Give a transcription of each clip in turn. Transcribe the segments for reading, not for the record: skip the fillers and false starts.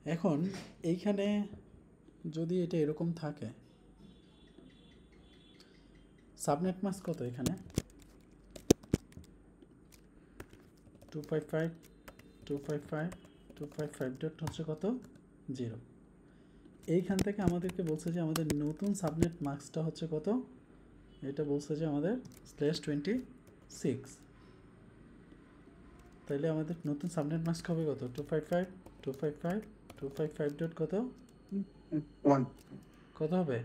এখন এইখানে যদি এটা এরকম থাকে, সাবনেট মাস্ক কত এখানে 255 255 255 ডট হচ্ছে কত 0। এইখান থেকে আমাদেরকে বলছে যে আমাদের নতুন সাবনেট মাস্কটা হচ্ছে কত, এটা বলছে যে আমাদের /26। তাইলে আমাদের নতুন সাবনেট মাস্ক হবে কত 255 255 255 ডট কত 1 কত হবে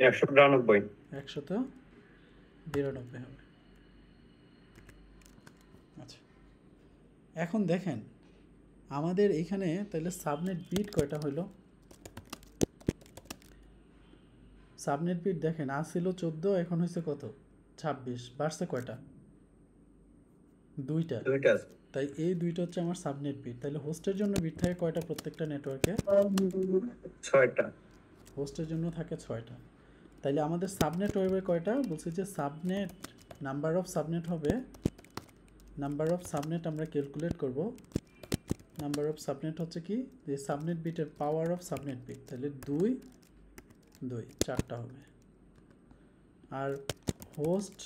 192 192 হবে। আচ্ছা, এখন দেখেন আমাদের এইখানে তাহলে সাবনেট বিট কয়টা হইলো, সাবনেট বিট দেখেন আজ ছিল 14, এখন হয়েছে কত 26, বাড়ছে কয়টা দুইটা। তাই এই দুইটা হচ্ছে আমার সাবনেট বিট। তাহলে হোস্টের জন্য বিট থাকে কয়টা প্রত্যেকটা নেটওয়ার্কে 6টা, হোস্টের জন্য থাকে 6টা। তাইলে আমাদের সাবনেট হবে কয়টা, বলছি যে সাবনেট নাম্বার অফ সাবনেট হবে, নাম্বার অফ সাবনেট আমরা ক্যালকুলেট করব। নাম্বার অফ সাবনেট হচ্ছে কি যে সাবনেট বিটের পাওয়ার অফ সাবনেট বিট, তাহলে 2 2 4টা হবে। আর হোস্ট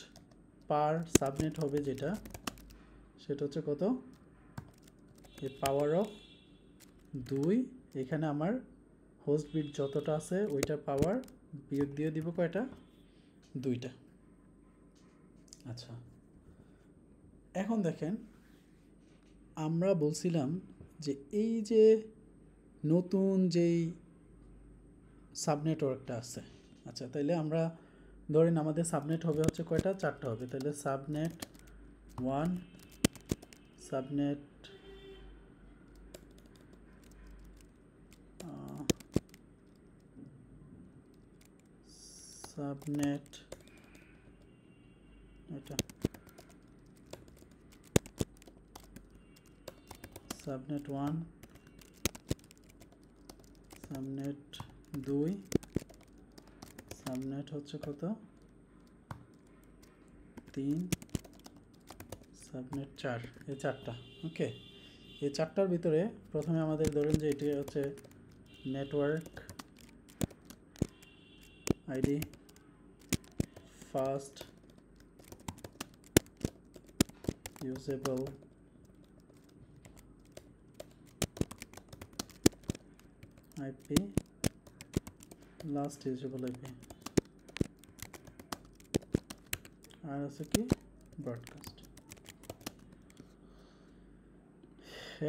পার সাবনেট হবে যেটা, সেটা হচ্ছে কত এই পাওয়ার অফ 2, এখানে আমার হোস্ট বিট যতটা আছে ওইটার পাওয়ার বিয়োগ দিয়ে দিব কয়টা 2টা। আচ্ছা, এখন দেখেন আমরা বলছিলাম যে এই যে নতুন যেই সাবনেটওয়ার্কটা আছে, আচ্ছা তাইলে আমরা ধরেন আমাদের সাবনেট হবে হচ্ছে কয়টা 4টা হবে। তাহলে সাবনেট 1, সাবনেট সাবনেট এটা সাবনেট 1, সাবনেট 2, সাবনেট হচ্ছে কত 3, সাবনেট 4, এই 4টা। ওকে, এই 4টার ভিতরে প্রথমে আমাদের ধরেন যে এটি হচ্ছে network ID first usable IP last usable IP, আর আছে কি ব্রডকাস্ট।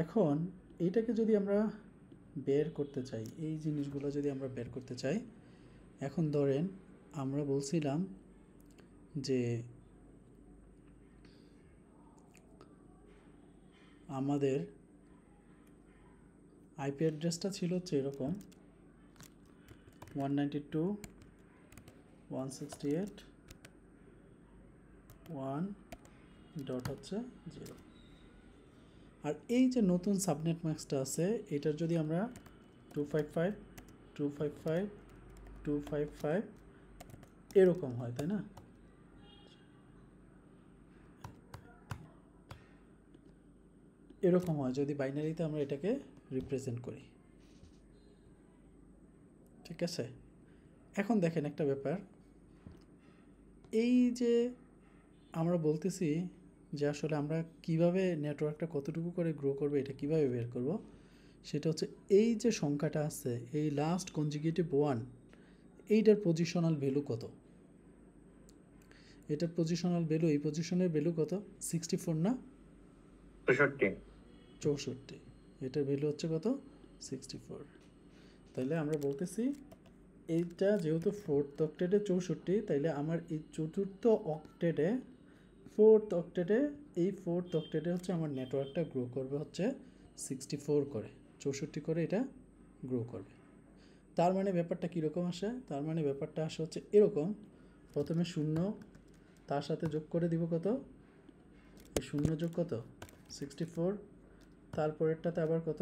এখন এইটাকে যদি আমরা বের করতে চাই, এই জিনিসগুলো যদি আমরা বের করতে চাই, এখন ধরেন আমরা বলছিলাম যে আমাদের আইপি অ্যাড্রেসটা ছিল হচ্ছে এরকম 192.168.1.0। আর এই যে নতুন সাবনেট ম্যাক্সটা আছে এটার যদি আমরা 255 255 255 এরকম হয়, তাই না? এরকম হয় যদি বাইনারিতে আমরা এটাকে রিপ্রেজেন্ট করি, ঠিক আছে? এখন দেখেন একটা ব্যাপার, এই যে আমরা বলতেছি যে আসলে আমরা কিভাবে নেটওয়ার্কটা কতটুকু করে গ্রো করবে এটা কিভাবে বের করব, সেটা হচ্ছে এই যে সংখ্যাটা আছে এই লাস্ট কনজিকিউটিভ 1, এইটার পজিশনাল ভ্যালু কত, এটার পজিশনাল ভ্যালু, এই পজিশনের ভ্যালু কত 64 না 64, এটার ভ্যালু হচ্ছে কত 64। তাইলে আমরা বলতেছি এইটা যেহেতু 4th অক্টেটে 64, তাইলে আমার এই চতুর্থ অক্টেটে 4th অক্টেটে, এই 4th অক্টেটে হচ্ছে আমার নেটওয়ার্কটা গ্রো করবে হচ্ছে 64 করে, 64 করে এটা গ্রো করবে। তার মানে ব্যাপারটা কীরকম আসে, তার মানে ব্যাপারটা আসে হচ্ছে এরকম, প্রথমে 0 তার সাথে যোগ করে দিব কত, এই 0 যোগ কত 64, তারপরেরটাতে আবার কত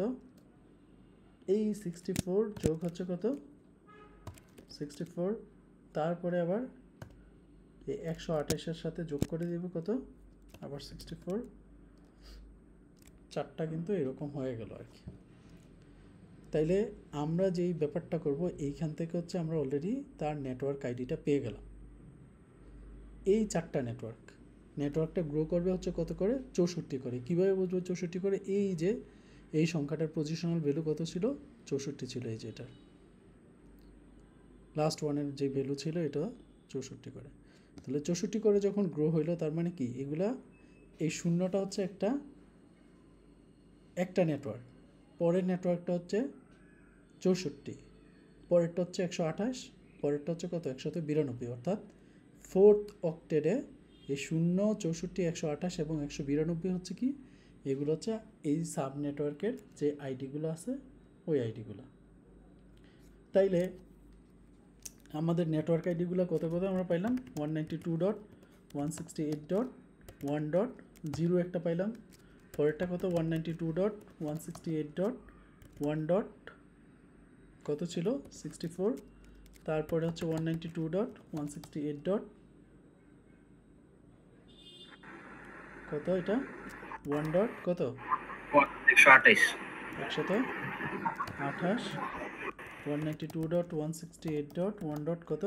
এই 64 যোগ হচ্ছে কত 64, তারপরে আবার এই 128-এর সাথে যোগ করে দিব কত আবার 64, 4টা কিন্তু এরকম হয়ে গেল আর কি। তাইলে আমরা যেই ব্যাপারটা করব এইখান থেকে হচ্ছে আমরা অলরেডি তার নেটওয়ার্ক আইডিটা পেয়ে গেলাম। এই 4টা নেটওয়ার্কটা গ্রো করবে হচ্ছে কত করে? 64 করে। কীভাবে বুঝবো 64 করে? এই যে এই সংখ্যাটার পজিশনাল ভ্যালু কত ছিল? 64 ছিল। এই যে এটা লাস্ট ওয়ানের যে ভ্যালু ছিল এটা 64 করে। তাহলে 64 করে যখন গ্রো হইলো তার মানে কি এগুলা, এই শূন্যটা হচ্ছে একটা নেটওয়ার্ক, পরের নেটওয়ার্কটা হচ্ছে 64, পরেরটা হচ্ছে 128, পরেরটা হচ্ছে কত? 192। অর্থাৎ 4th অক্টেডে এই 0, 64, 128 এবং 192 হচ্ছে কি, এগুলো হচ্ছে এই সাব নেটওয়ার্কের যে আইডিগুলো আছে ওই আইডিগুলো। তাইলে আমাদের নেটওয়ার্ক আইডিগুলো কত আমরা পাইলাম? 192.168.1.0 একটা পাইলাম, পরেরটা কত? 192.168.1. কত ছিল? 64। তারপরে হচ্ছে 192.168. কত এটা? 1. কত? 128 128. 192.168.1. কত?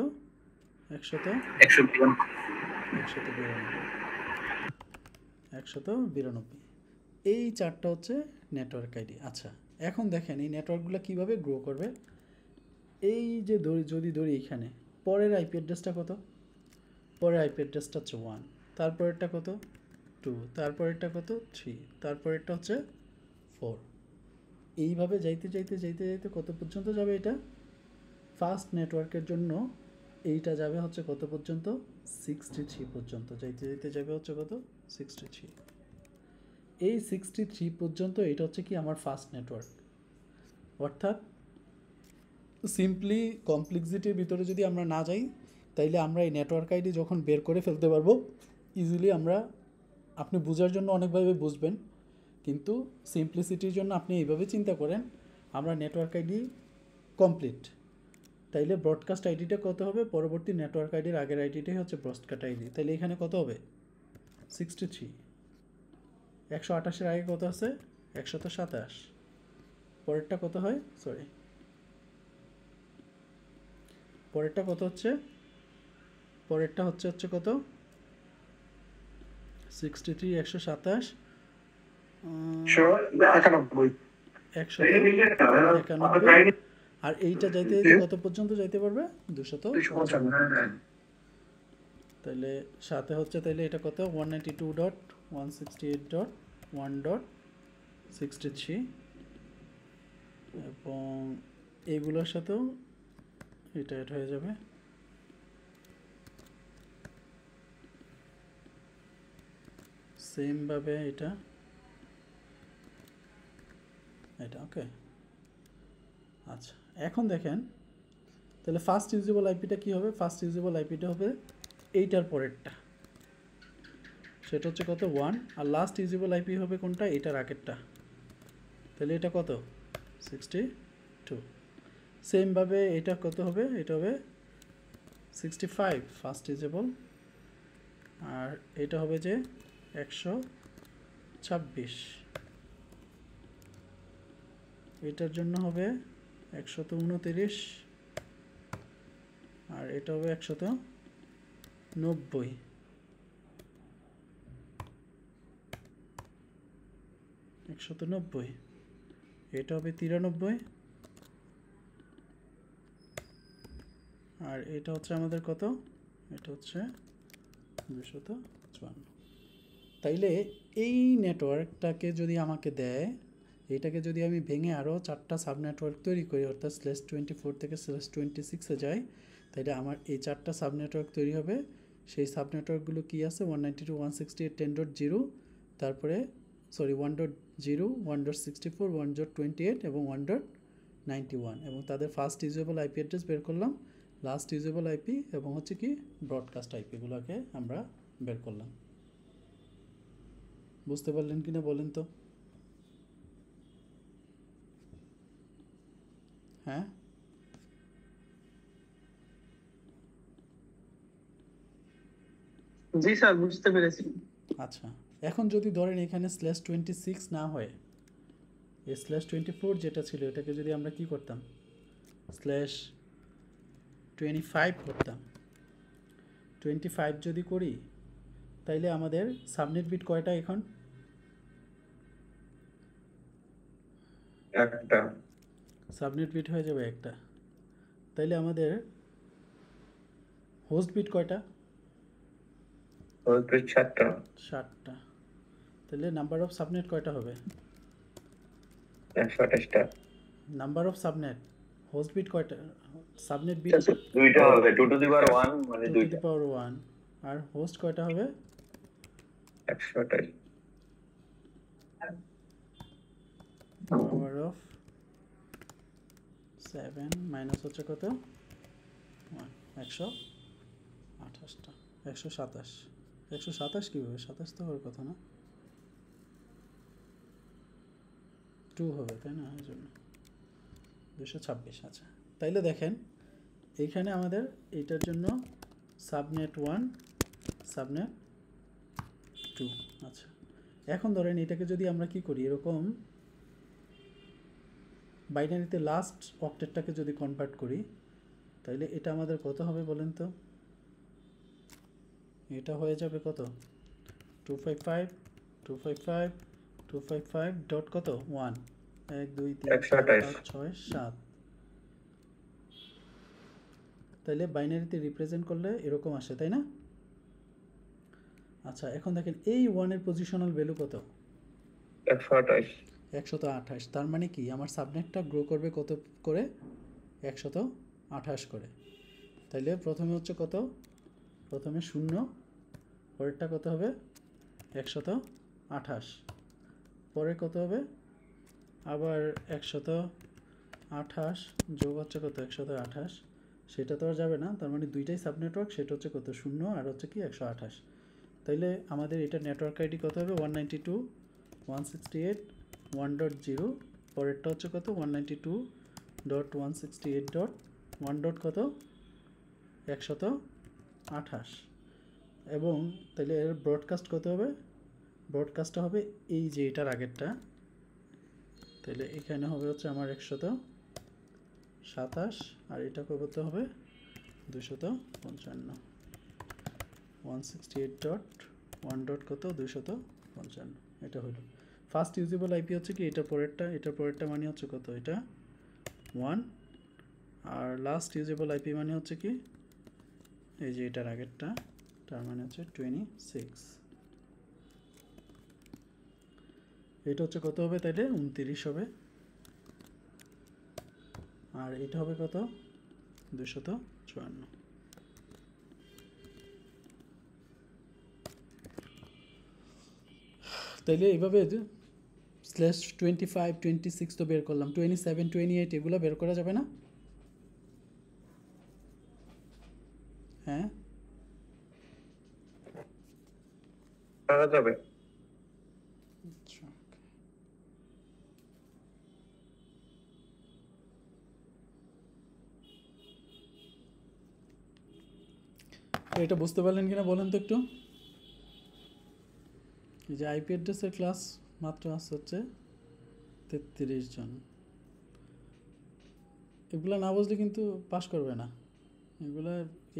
192। এই 4টা হচ্ছে নেটওয়ার্ক আইডি। আচ্ছা, এখন দেখেন এই নেটওয়ার্কগুলো কীভাবে গ্রো করবে। এই যে যদি ধরি এখানে পরের আইপি অ্যাড্রেসটা কত? পরের আইপি অ্যাড্রেসটা হচ্ছে 1, তারপরেরটা কত? 2, তারপরেরটা কত? 3, তারপরেরটা হচ্ছে 4। এইভাবে যাইতে কত পর্যন্ত যাবে এটা? ফার্স্ট নেটওয়ার্কের জন্য এইটা যাবে হচ্ছে কত পর্যন্ত? 63 পর্যন্ত। যাইতে যাবে হচ্ছে কত? 63। এই 63 পর্যন্ত এটা হচ্ছে কি আমার ফার্স্ট নেটওয়ার্ক। অর্থাৎ সিম্পলি কমপ্লেক্সিটির ভিতরে যদি আমরা না যাই তাইলে আমরা এই নেটওয়ার্ক আইডি যখন বের করে ফেলতে পারবো ইজিলি। আপনি বোঝার জন্য অনেকভাবে বুঝবেন, কিন্তু সিম্পলিসিটির জন্য আপনি এইভাবে চিন্তা করেন, আমরা নেটওয়ার্ক আইডি কমপ্লিট। তাইলে ব্রডকাস্ট আইডিটা কত হবে? পরবর্তী নেটওয়ার্ক আইডির আগের আইডিটাই হচ্ছে ব্রডকাস্ট আইডি। তাইলে এখানে কত হবে? 63। 128-এর আগে কত আছে? 127। পরেরটা কত হয়? পরেরটা কত হচ্ছে? পরেরটা হচ্ছে কত? 63, 127, 191। আর এইটা যাইতে কত পর্যন্ত যাইতে পারবে? 255। তাহলে সাথে হচ্ছে, তাইলে এটা কত? 192.168.1.63 এবং এইগুলোর সাথেও এটা অ্যাড হয়ে যাবে। সেমভাবে এটা ওকে। আচ্ছা, এখন দেখেন তাহলে ফার্স্ট ইউজেবল আইপিটা কী হবে? ফার্স্ট ইউজেবল আইপিটা হবে এইটার পরেরটা, সেটা হচ্ছে কত? 1। আর লাস্ট ইউজেবল আইপি হবে কোনটা? এটার আগেরটা। তাহলে এটা কত? 62। সেমভাবে এটা কত হবে? এটা হবে 65 ফার্স্ট ইউজেবল, আর এটা হবে যে 126। এটার জন্য হবে 129, আর এটা হবে 190। এটা হবে 93, আর এটা হচ্ছে আমাদের কত? এটা হচ্ছে 254। তাইলে এই নেটওয়ার্কটাকে যদি আমাকে দেয়, এইটাকে যদি আমি ভেঙে আরও 4টা সাব নেটওয়ার্ক তৈরি করি, অর্থাৎ /24 থেকে /26-এ যাই, তাইলে আমার এই 4টা সাব নেটওয়ার্ক তৈরি হবে। সেই সাব নেটওয়ার্কগুলো কী আছে? 192.168.10, তারপরে 1.0, 1.64, 1.28 এবং 1.91, এবং তাদের ফার্স্ট ইউজেবল আইপি অ্যাড্রেস বের করলাম, লাস্ট ইউজেবল আইপি এবং হচ্ছে কি ব্রডকাস্ট আইপিগুলোকে আমরা বের করলাম। বুঝতে পারলেন কিনা বলেন তো? হ্যাঁ, জি স্যার, বুঝতে পেরেছি। আচ্ছা, এখন যদি ধরেন এখানে /26 না হয়, /24 যেটা ছিল এটাকে যদি আমরা কি করতাম /25 করতাম, 25 যদি করি তাইলে আমাদের সাবনেট বিট কয়টা এখন? একটা। সাবনেট বিট হয়ে যাবে একটা। তাইলে আমাদের হোস্ট বিট কয়টা? হোস্ট বিট 7টা। 7টা। তাহলে নাম্বার অফ সাবনেট কয়টা হবে? 128টা। Number of subnet, host bit কয়টা? সাবনেট বিট দুইটা হবে 2 টু দি পাওয়ার 1 মানে 2 টু দুইটা। দি পাওয়ার 1 আর হোস্ট কয়টা হবে? 128। পাওয়ার অফ 7 মাইনাস হচ্ছে কত? 1 128টা 127 127 কীভাবে? 27 তো হওয়ার কথা না, 2 হবে তাই না? এই জন্য 226। আচ্ছা তাইলে দেখেন এইখানে আমাদের এইটার জন্য সাবনেট 1 সাবনেট 2। আচ্ছা এখন ধরেন এটাকে যদি আমরা কি করি, এরকম বাইনারিতে লাস্ট অক্টেটটাকে যদি কনভার্ট করি তাহলে এটা আমাদের কত হবে বলেন তো? এটা হয়ে যাবে কত? 255 255 255 ডট কত 1 1 2 3 4 5 6 7। তাইলে বাইনারিতে রিপ্রেজেন্ট করলে এরকম আসে তাই না? আচ্ছা এখন দেখেন এই 1 এর পজিশনাল ভ্যালু কত? 128। 128। তার মানে কি আমার সাবনেটটা গ্রো করবে কত করে? 128 করে। তাইলে প্রথমে হচ্ছে কত? প্রথমে 0, পরেরটা কত হবে? 128, পরে কত হবে? আবার 128 যোগ হচ্ছে কত? 128। সেটা তো আর যাবে না, তার মানে দুইটাই সাব নেটওয়ার্ক, সেটা হচ্ছে কত? 0 আর হচ্ছে কি 128। তাইলে আমাদের এটা নেটওয়ার্ক আইডি কত হবে? 192.168.1.0, পরেরটা হচ্ছে কত? 192.168.1. কত? 128। এবং তাহলে এর ব্রডকাস্ট কত হবে? ব্রডকাস্টটা হবে এই যে এটার আগেরটা, তাহলে এখানে হবে হচ্ছে আমার 127 আর এটা কত হবে? 255। 168.1. কত? 255। এটা হলো ফার্স্ট ইউজেবল আইপি। হচ্ছে কি এটার পরেরটা মানে হচ্ছে কত? এটা 1। আর লাস্ট ইউজেবল আইপি মানে হচ্ছে কি এই যে এটার আগেরটা, তার মানে হচ্ছে 26। এটা হচ্ছে কত হবে তাইলে? 29 হবে। আর এটা হবে কত? 254। তাইলে এইভাবে /25 26 তো বের করলাম, 27 28 এগুলো বের করা যাবে না? হ্যাঁ করা যাবে। আচ্ছা এটা বুঝতে পারলেন কিনা বলেন তো একটু? এই যে আইপি অ্যাড্রেসের ক্লাস মাত্র আছে হচ্ছে 33 জন। এগুলো না বুঝলে কিন্তু পাস করবে না। এগুলো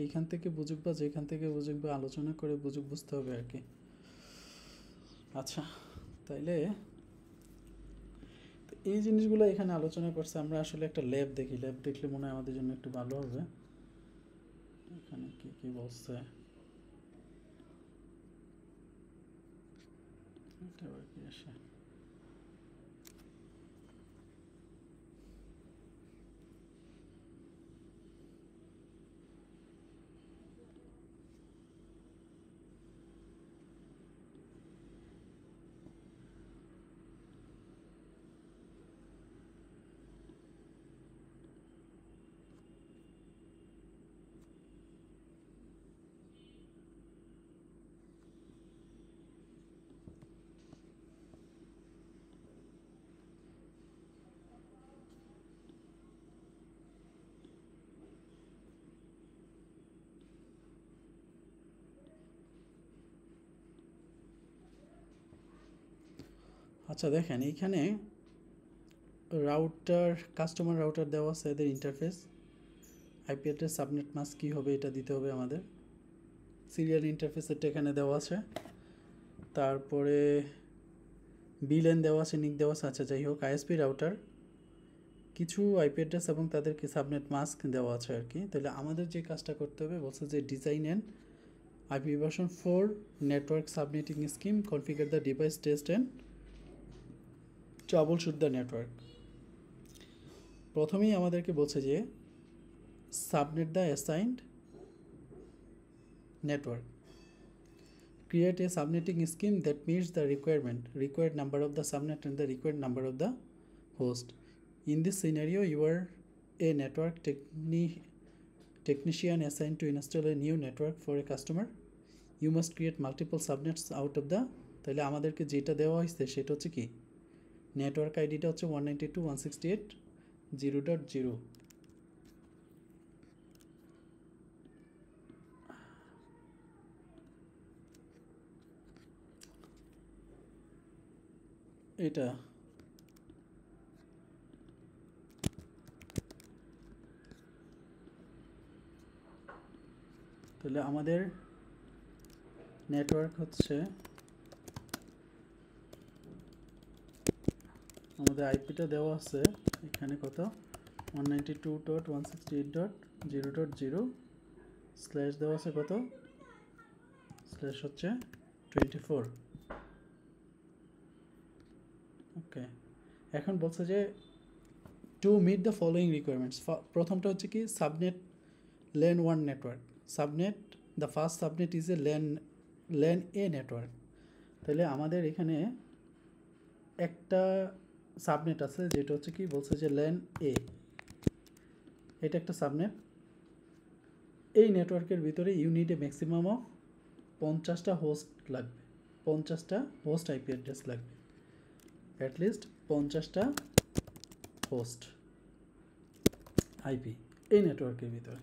এইখান থেকে বুঝুক বা যেখান থেকে বুঝুক বা আলোচনা করে বুঝুক, বুঝতে হবে আর কি। আচ্ছা তাইলে এই জিনিসগুলো এখানে আলোচনা করছে। আমরা আসলে একটা ল্যাব দেখি, ল্যাব দেখলে মনে হয় আমাদের জন্য একটু ভালো হবে। এখানে কি কি বলছে এটা আবার কি আসে? আচ্ছা দেখেন এইখানে রাউটার কাস্টমার রাউটার দেওয়া আছে, এদের interface, IP address, subnet mask কী হবে এটা দিতে হবে আমাদের, সিরিয়াল ইন্টারফেস এটা এখানে দেওয়া আছে, তারপরে বিলেন দেওয়া আছে, নিক দেওয়া আছে। আচ্ছা যাই হোক, আইএসপি রাউটার কিছু আইপি অ্যাড্রেস এবং তাদেরকে সাবনেট মাস্ক দেওয়া আছে আর কি। তাহলে আমাদের যে কাজটা করতে হবে বলছে যে design and IP version 4 network subnetting scheme, configure the device, test and trouble shoot the network. প্রথমেই আমাদেরকে বলছে যে subnet the assigned network, create a subnetting scheme that meets the required number of the subnet and the required number of the host. In this scenario, you are a network technician assigned to install a new network for a customer. You must create multiple subnets out of the, তাহলে আমাদেরকে যেটা দেওয়া হয়েছে সেটা হচ্ছে কি, network আইডিটা হচ্ছে 192.168.0.0। এটা তাহলে আমাদের নেটওয়ার্ক হচ্ছে, আমাদের আইপিটা দেওয়া আছে এখানে কত, 192.168.0.0 স্ল্যাশ দেওয়া আছে কত, স্ল্যাশ হচ্ছে 24। ওকে, এখন বলছে যে to meet the following requirements, প্রথমটা হচ্ছে কি subnet LAN 1 network, subnet the first subnet is a LAN A network. তাহলে আমাদের এখানে একটা সাবনেট আছে যেটা হচ্ছে কি বলছে যে ল্যান এ, এটা একটা সাবনেট। এই নেটওয়ার্কের ভিতরে ইউনিট এ ম্যাক্সিমাম অফ 50টা হোস্ট লাগবে, 50টা হোস্ট আইপি অ্যাড্রেস লাগবে, অ্যাটলিস্ট 50টা হোস্ট আইপি এই নেটওয়ার্কের ভিতরে।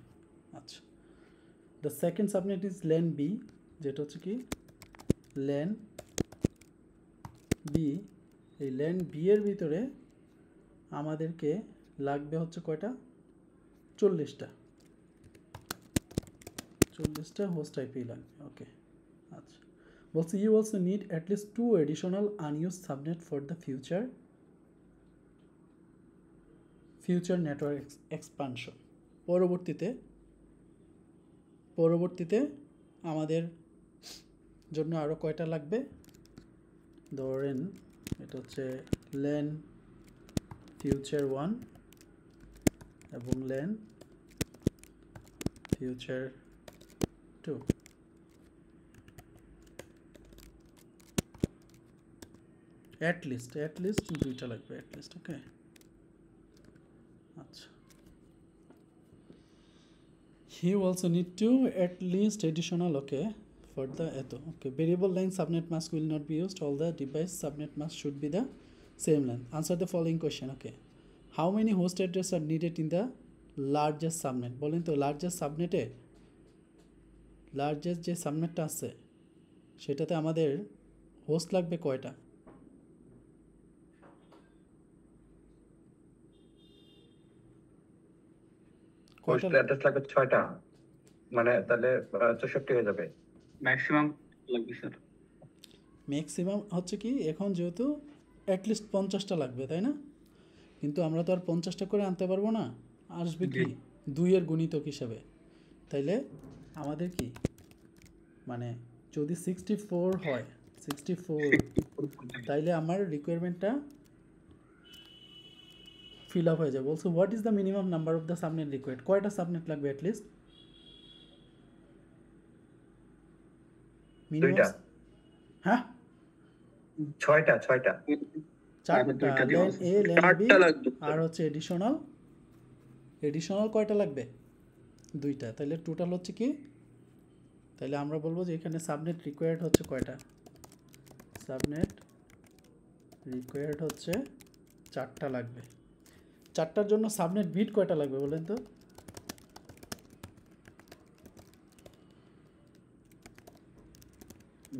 আচ্ছা, the second subnet is LAN B, যেটা হচ্ছে কি ল্যান বি। এই ল্যান বি এর ভিতরে আমাদেরকে লাগবে হচ্ছে কয়টা, 40টা হোস্ট আইপি লাগবে। ওকে, আচ্ছা বলছি you also need at least 2 additional unused subnet for the future network expansion। পরবর্তীতে আমাদের জন্য আরও কয়টা লাগবে, ধরেন এটা হচ্ছে ল্যান ফিউচার 1 এবং ল্যান ফিউচার 2। অ্যাটলিস্ট দুইটা লাগবে অ্যাটলিস্ট। ওকে, আচ্ছা you also need to at least additional, okay, for the okay, variable line subnet mask will not be used, all the device subnet mask should be the same line. Answer the following question, okay, how many host address are needed in the largest subnet? বলেন তো largest subnet এ largest যে সাবনেটটা আছে সেটাতে আমাদের host লাগবে কয়টা? Host address লাগবে 6টা, মানে তাহলে 64 হয়ে যাবে। ম্যাক্সিমাম লাগবে স্যার। ম্যাক্সিমাম হচ্ছে কি, এখন যেহেতু অ্যাটলিস্ট 50টা লাগবে তাই না, কিন্তু আমরা তো আর 50টা করে আনতে পারবো না, আসবে কি 2 এর গুণিতক হিসাবে। তাইলে আমাদের কি মানে যদি 64 হয়, 64 তাইলে আমার রিকোয়ারমেন্টটা ফিল আপ হয়ে যাবে। বলছো what is the minimum number of the subnet required, কয়টা সাবনেট লাগবে অ্যাটলিস্ট? দুইটা। হ্যাঁ 6টা 4টা, ল্যান এ ল্যান বি আর হচ্ছে এডিশনাল কয়টা লাগবে? 2টা। তাহলে টোটাল হচ্ছে কি, তাহলে আমরা বলবো যে এখানে সাবনেট রিকোয়ার্ড হচ্ছে কয়টা, সাবনেট রিকোয়ার্ড হচ্ছে 4টা লাগবে। 4টার জন্য সাবনেট বিট কয়টা লাগবে বলেন তো?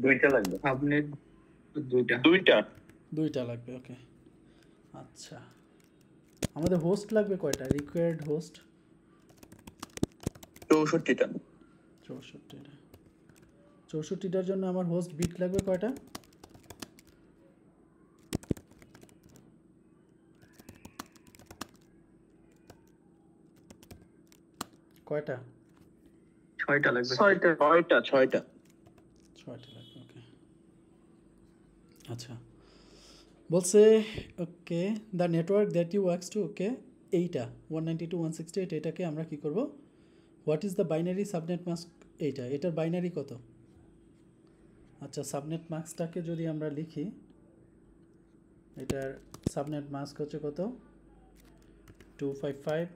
দুইটা লাগবে। সাবনেট দুইটা দুইটা লাগবে। ওকে, আচ্ছা আমাদের হোস্ট লাগবে কয়টা? Required host 64টা। 64টা। 64টার জন্য আমার হোস্ট বিট লাগবে কয়টা? কয়টা? 6টা লাগবে। 6টা। ছয়টা লাগবে, ওকে। আচ্ছা, বলছে okay the network that you works to, okay এইটা 192.168, এটাকে আমরা কি করব? What is the binary subnet mask? এটার বাইনারি কত? আচ্ছা, সাবনেট মাস্কটাকে যদি আমরা লিখি, এটার সাবনেট মাস্ক হচ্ছে কত? 255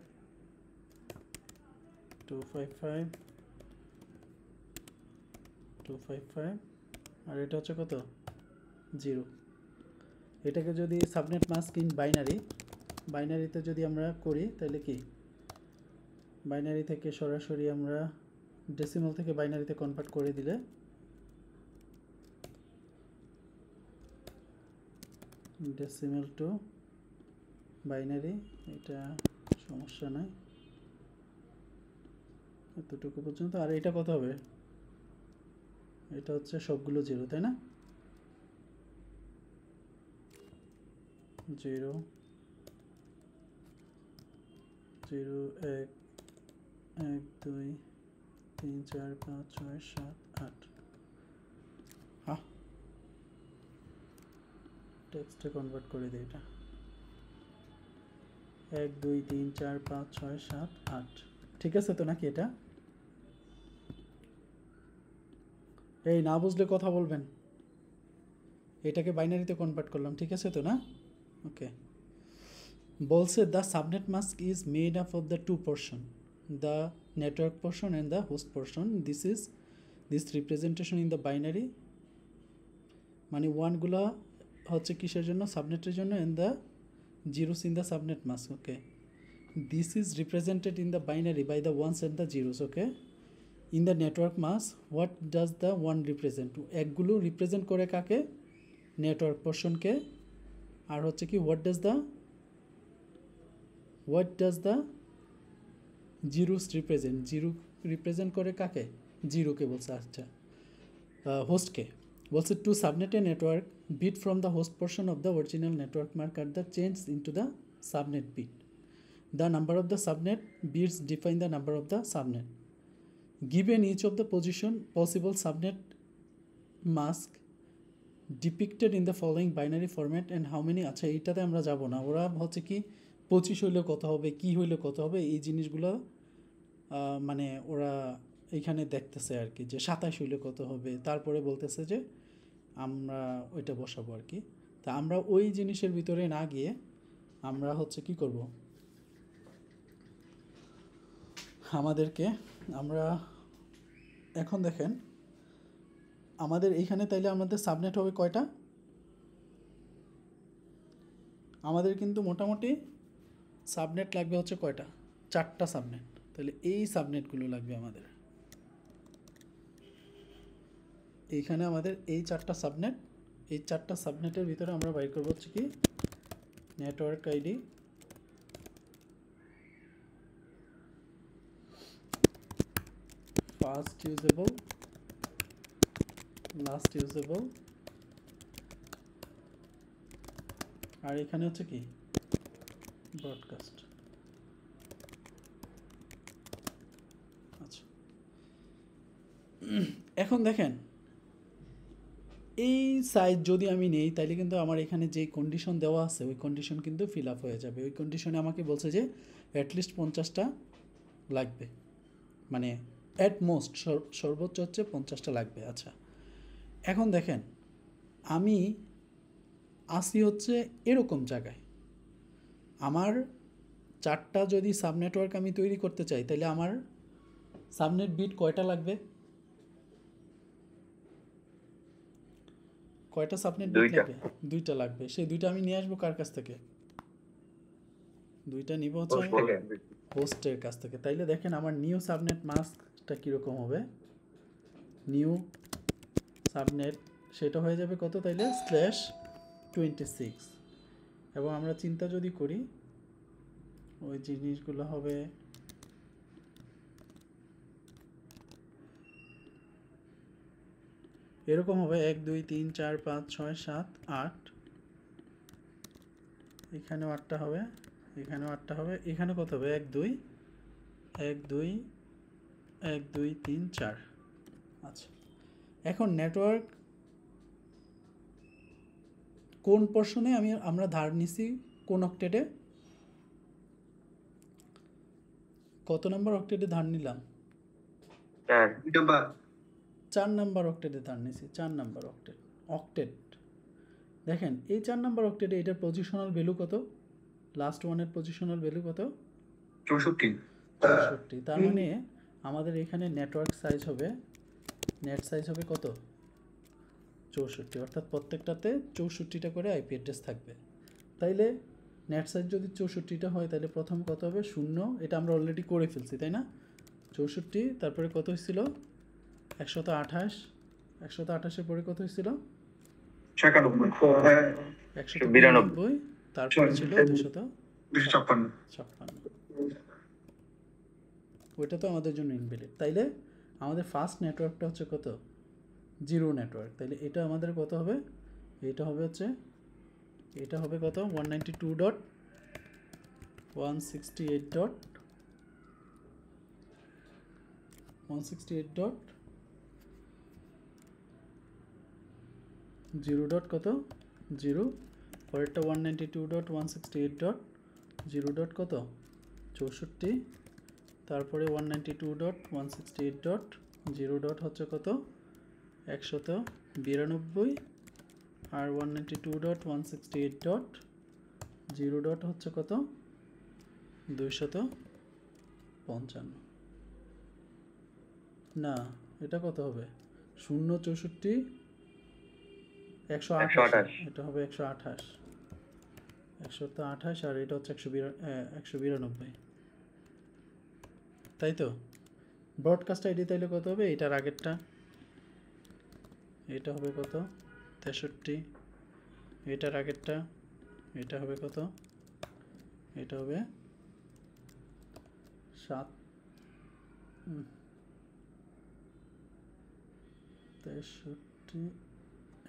আর এটা হচ্ছে কত? 0। এটাকে যদি সাবনেট মাস্ক ইন বাইনারিতে যদি আমরা করি, তাহলে কি বাইনারি থেকে সরাসরি আমরা ডেসিমাল থেকে বাইনারিতে কনভার্ট করে দিলে ডেসিমাল টু বাইনারি, এটা সমস্যা নাই, এতটুকু পর্যন্ত। আর এটা কত হবে? এটা হচ্ছে সবগুলো 0, তাই না? 0 0 1 1 2 3 4 5 6 7 8। হ্যাঁ, টেক্সটে কনভার্ট করে দিই এটা। 1 2 3 4 5 6 7 8, ঠিক আছে তো নাকি? এটা এই না বুঝলে কথা বলবেন। এটাকে বাইনারিতে কনভার্ট করলাম, ঠিক আছে তো না? ওকে, বলছে the subnet mask is made up of the two portion, the network portion and the host portion. This representation in the binary, মানে ওয়ানগুলো হচ্ছে কিসের জন্য? সাবনেটের জন্য, and the zeros in the subnet mask, okay. This is represented in the binary by the ones and the zeros, okay. In the network mask what does the one represent? একগুলো represent করে কাকে? Network পোর্শনকে। আর হচ্ছে কি what does the zeros represent? Zero represent করে কাকে? জিরোকে বলছে। আচ্ছা, হোস্টকে বলছে to subnet a network bit from the host portion of the original network mark are the change into the subnet bit. The number of the subnet bits define the number of the subnet. Given each of the possible subnet mask depicted in the following binary format and how many, আচ্ছা এইটাতে আমরা যাব না, ওরা হচ্ছে কি 25 হইলে কত হবে, কি হইলে কত হবে, এই জিনিসগুলো মানে ওরা এইখানে দেখতেছে আর কি, যে 27 হইলে কত হবে, তারপরে বলতেছে যে আমরা ওইটা বসাবো আর কি। তা আমরা ওই জিনিসের ভিতরে না গিয়ে আমরা হচ্ছে কি করব, আমাদেরকে আমরা এখন দেখেন আমাদের এইখানে তাইলে আমাদের সাবনেট হবে কয়টা? আমাদের কিন্তু মোটামুটি সাবনেট লাগবে হচ্ছে কয়টা? 4টা সাবনেট। তাহলে এই সাবনেটগুলো লাগবে আমাদের। এইখানে আমাদের এই 4টা সাবনেট, এই 4টা সাবনেটের ভিতরে আমরা বাইর করবো হচ্ছে কি network ID, first usable, last usable, আর এখানে হচ্ছে কি ব্রডকাস্ট। আচ্ছা, এখন দেখেন এই সাইজ যদি আমি নেই তাইলে কিন্তু আমার এখানে যে কন্ডিশন দেওয়া আছে ওই কন্ডিশন কিন্তু ফিল আপ হয়ে যাবে। ওই কন্ডিশনে আমাকে বলছে যে অ্যাটলিস্ট 50টা লাগবে, মানে অ্যাট মোস্ট সর্বোচ্চ হচ্ছে 50টা লাগবে। আচ্ছা, এখন দেখেন আমি আসি হচ্ছে এরকম জায়গায়, আমার 4টা যদি সাবনেটওয়ার্ক আমি তৈরি করতে চাই তাহলে আমার সাবনেট বিট কয়টা লাগবে? কয়টা সাবনেট বিট লাগবে? 2টা লাগবে। সেই 2টা আমি নিয়ে আসবো কার কাছ থেকে? 2টা নিব হচ্ছে হোস্টের কাছ থেকে। তাইলে দেখেন আমার নিউ সাবনেট মাস্কটা কীরকম হবে। নিউ সাবনেট সেটা হয়ে যাবে কত তাইলে? /26। এবং আমরা চিন্তা যদি করি ওই জিনিসগুলো হবে এরকম হবে 1 2 3 4 5 6 7 8, এখানেও 8টা হবে, এখানেও 8টা হবে, এখানে কত হবে 1 2 1 2 1 2 3 4। আচ্ছা, এখন নেটওয়ার্ক কোন পোর্শনে আমরা ধার নিছি, কোন অক্টেটে, কত নম্বর অক্টেটে ধার নিলাম? 4 নাম্বার অক্টেটে ধার নিছি, 4 নাম্বার অক্টেট। দেখেন এই 4 নাম্বার অক্টেটে এটার পজিশনাল ভ্যালু কত? লাস্ট ওয়ানের পজিশনাল ভ্যালু কত? 64। 64। তার মানে আমাদের এখানে নেটওয়ার্ক সাইজ হবে, নেট সাইজ হবে কত? 64। অর্থাৎ প্রত্যেকটাতে 64টা করে আইপি অ্যাড্রেস থাকবে। তাইলে নেট সাইজ যদি 64টা হয় তাহলে প্রথম কত হবে? 0, এটা আমরা অলরেডি করে ফেলছি তাই না? 64, তারপরে কত হয়েছিল? 128, 128-এর পরে কত হয়েছিল? 192, তারপরে ছিল 256। ওইটা তো আমাদের জন্য ইনভ্যালিড। তাইলে আমাদের ফার্স্ট নেটওয়ার্কটা হচ্ছে কত? 0 নেটওয়ার্ক। তাইলে এটা আমাদের কত হবে? এটা হবে হচ্ছে, এটা হবে কত? 192.168.0. কত? 0, পরেরটা 192.168.0. কত? 64, তারপরে 192.168.0. হচ্ছে কত? 192, আর 192.168.0. হচ্ছে কত? 255। না, এটা কত হবে? 0 64 128, এটা হবে 128, 128, আর এটা হচ্ছে 192, তাই তো? ব্রডকাস্ট আইডি তাইলে কত হবে? এটার আগেরটা, এটা হবে কত? 63, এটার আগেরটা, এটা হবে কত? এটা হবে 7, 63,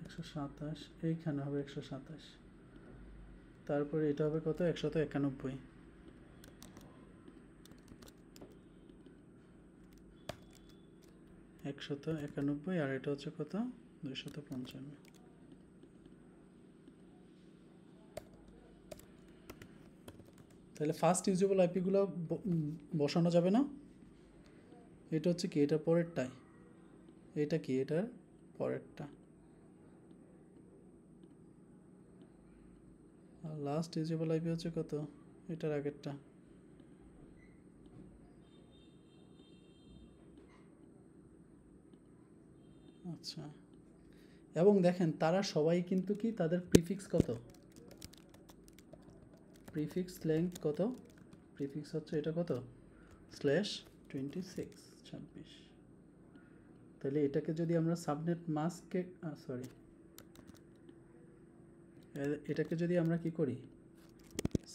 127, এইখানে হবে 127, তারপরে এটা হবে কত? 191, আর এটা হচ্ছে কত? 255। তাহলে ফার্স্ট ইউজেবল আইপিগুলো বসানো যাবে না? এটা হচ্ছে কি? এটার পরেরটাই, এটা কি? এটার পরেরটা। আর লাস্ট ইউজেবল আইপি হচ্ছে কত? এটার আগেরটা। আচ্ছা, এবং দেখেন তারা সবাই কিন্তু কি, তাদের প্রিফিক্স কত? প্রিফিক্স লেংথ কত? প্রিফিক্স হচ্ছে এটা কত? /26. তাহলে এটাকে যদি আমরা সাবনেট মাস্ককে এটাকে যদি আমরা কি করি?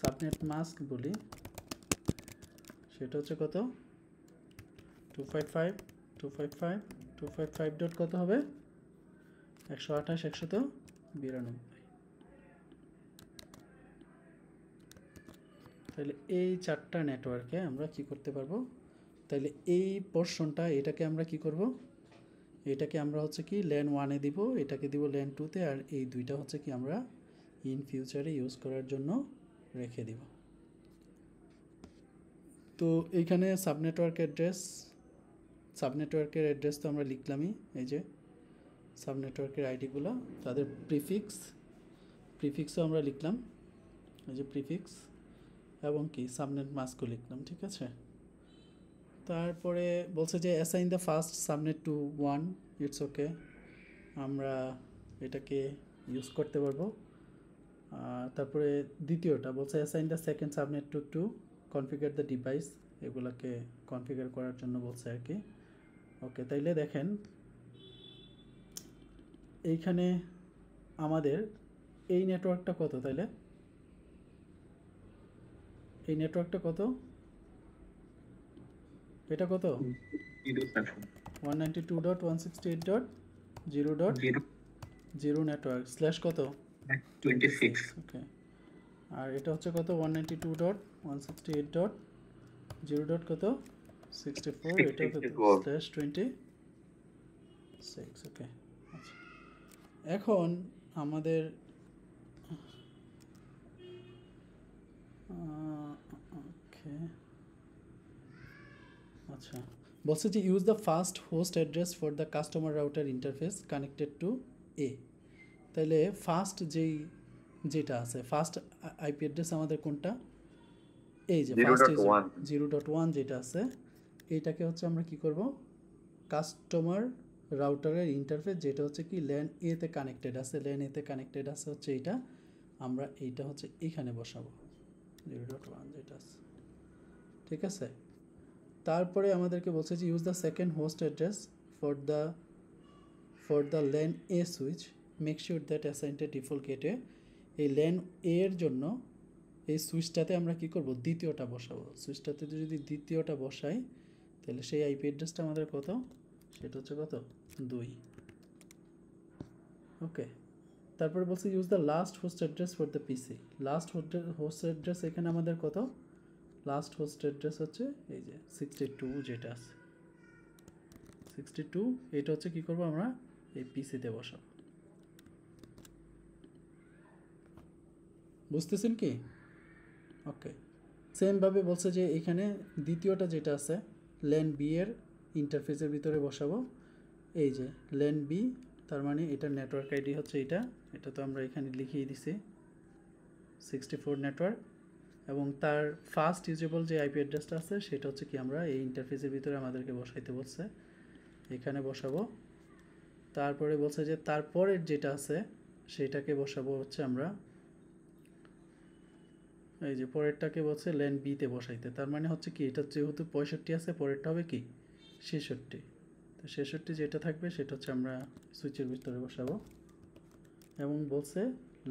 সাবনেট মাস্ক বলি, সেটা হচ্ছে কত? 255 ডট কত হবে? 128, 192। তাহলে এই 4টা নেটওয়ার্কে আমরা কি করতে পারবো? তাহলে এই পোর্শনটা, এটাকে আমরা কি করব? এটাকে আমরা হচ্ছে কি ল্যান 1-এ দিব, এটাকে দিব ল্যান 2-তে, আর এই দুইটা হচ্ছে কি আমরা ইন ফিউচারে ইউজ করার জন্য রেখে দিব। তো এইখানে সাবনেটওয়ার্কের অ্যাড্রেস তো আমরা লিখলামই, এই যে সাবনেটওয়ার্কের আইডিগুলো, তাদের প্রিফিক্সও আমরা লিখলাম, এই যে প্রিফিক্স, এবং কি সাবনেট মাস্কও লিখলাম, ঠিক আছে? তারপরে বলছে যে assign the first subnet to 1, it's okay, আমরা এটাকে ইউজ করতে পারবো। তারপরে দ্বিতীয়টা বলছে assign the second subnet to 2, configure the device, এগুলাকে কনফিগার করার জন্য বলছে আর কি। ওকে, তাইলে দেখেন এইখানে আমাদের এই নেটওয়ার্কটা কত? তাইলে এই নেটওয়ার্কটা কত? এটা কত? 192.168.0.0 নেটওয়ার্ক স্ল্যাশ কত? 26 ওকে। আর এটা হচ্ছে কত? 192.168.0. কত? 64. এটা কত? 64 স্ল্যাশ 26. ওকে। আচ্ছা, এখন আমাদের ওকে, আচ্ছা, বলছে যে use the first host address for the customer router interface connected to A. তাহলে ফার্স্ট যেটা আছে, ফার্স্ট আইপি অ্যাড্রেস আমাদের কোনটা? এই যে ফার্স্ট 0.1 0.1 যেটা আছে, এইটাকে হচ্ছে আমরা কি করব? কাস্টমার রাউটারের ইন্টারফেস যেটা হচ্ছে কি ল্যান এতে কানেক্টেড আছে, ল্যান এতে কানেক্টেড আছে হচ্ছে এইটা, আমরা এইটা হচ্ছে এখানে বসাবো 0.1 যেটা আছে, ঠিক আছে? তারপরে আমাদেরকে বলছে যে use the second host address for the LAN A switch, make sure that assigned default gateway. এই ল্যান এ এর জন্য এই সুইচটাতে আমরা কি করব? দ্বিতীয়টা বসাবো। সুইচটাতে যদি দ্বিতীয়টা বসাই তাহলে সেই আইপি অ্যাড্রেসটা আমাদের কত? সেটা হচ্ছে কত? 2। ওকে। তারপরে বলছে use the last host address for the PC. Last host address এখানে আমাদের কত? লাস্ট হোস্ট অ্যাড্রেস হচ্ছে এই যে 62 যেটা আছে, 62। এটা হচ্ছে কি করব আমরা? এই পিসিতে বসাবো। বুঝতেছেন কি? ওকে। সেমভাবে বলছে যে এখানে দ্বিতীয়টা যেটা আছে ল্যান বি এর ইন্টারফেসের ভিতরে বসাবো। এই যে ল্যান বি, তার মানে এটার নেটওয়ার্ক আইডি হচ্ছে এটা তো আমরা এখানে লিখিয়ে দিছি 64 নেটওয়ার্ক, এবং তার ফার্স্ট ইউজেবল যে আইপি অ্যাড্রেসটা আছে সেটা হচ্ছে কি আমরা এই ইন্টারফেসের ভিতরে আমাদেরকে বসাইতে বলছে, এখানে বসাবো। তারপরে বলছে যে তারপরের যেটা আছে সেটাকে বসাবো হচ্ছে আমরা এই যে পরেরটাকে বলছে ল্যান বিতে বসাইতে, তার মানে হচ্ছে কি এটা যেহেতু 65 আছে, পরেরটা হবে কি 66। তো 66 যেটা থাকবে সেটা হচ্ছে আমরা সুইচের ভিতরে বসাবো। এবং বলছে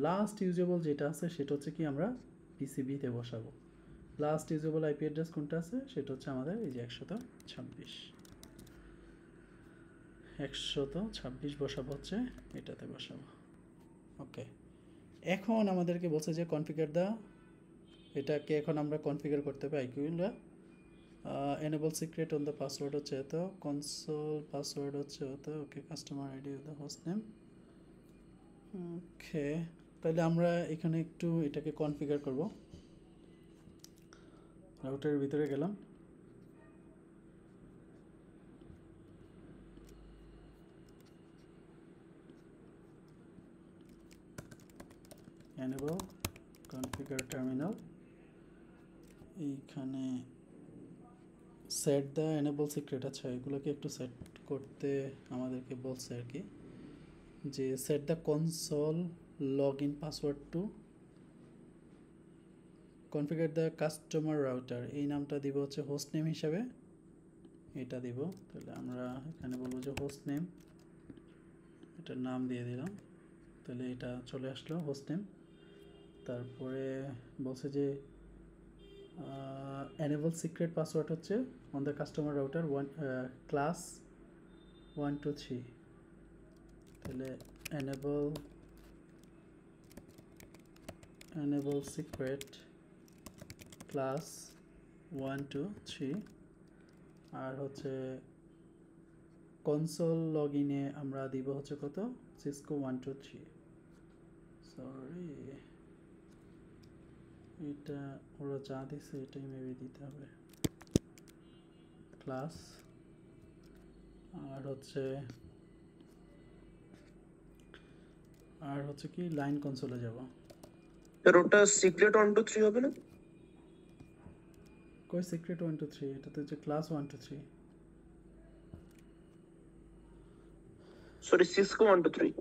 লাস্ট ইউজেবল যেটা আছে সেটা হচ্ছে কি আমরা পিসিবিতে বসাবো। লাস্ট ইউজেবল আইপি অ্যাড্রেস কোনটা আছে সেটা হচ্ছে আমাদের এই যে 126 বসাবো হচ্ছে এটাতে বসাবো। ওকে। এখন আমাদেরকে বলছে যে কনফিগার দা, এটাকে এখন আমরা কনফিগার করতে হবে আইকিউটা। Enable secret on the password হচ্ছে এত, কনসোল পাসওয়ার্ড হচ্ছে এত, okay, customer ID of the host name. Okay, তাহলে আমরা এখানে একটু এটাকে কনফিগার করব। রাউটারের ভিতরে গেলাম, এনেবল কনফিগার টার্মিনাল, এইখানে সেট দ্য এনেবল সিক্রেট। আচ্ছা, এগুলোকে একটু সেট করতে আমাদেরকে বলছে আর কি, যে set the console log in password to configure the customer router. এই নামটা দিব হচ্ছে হোস্ট নেম হিসাবে, এটা দিব। তাহলে আমরা এখানে বলবো যে হোস্ট নেম, এটার নাম দিয়ে দিলাম, তাহলে এটা চলে আসলো হোস্ট নেম। তারপরে বলছে যে এনেবল সিক্রেট পাসওয়ার্ড হচ্ছে on the customer router class 1 2 3। তাহলে এনেবল সিক্রেট ক্লাস 1 2 3। আর হচ্ছে কনসোল লগ ইনে আমরা দিব হচ্ছে কত? সিসকো 1 2 3। সরি, এটা ওরা যা দিছে এটাই মেবি দিতে হবে, ক্লাস। আর হচ্ছে কি লাইন কনসোলে যাব। স্যার ওটা সিক্রেট 1 2 3 হবে না? কই সিক্রেট 1 2 3? এটা তো হচ্ছে ক্লাস 1 2 3। Sorry, Cisco 1 2 3।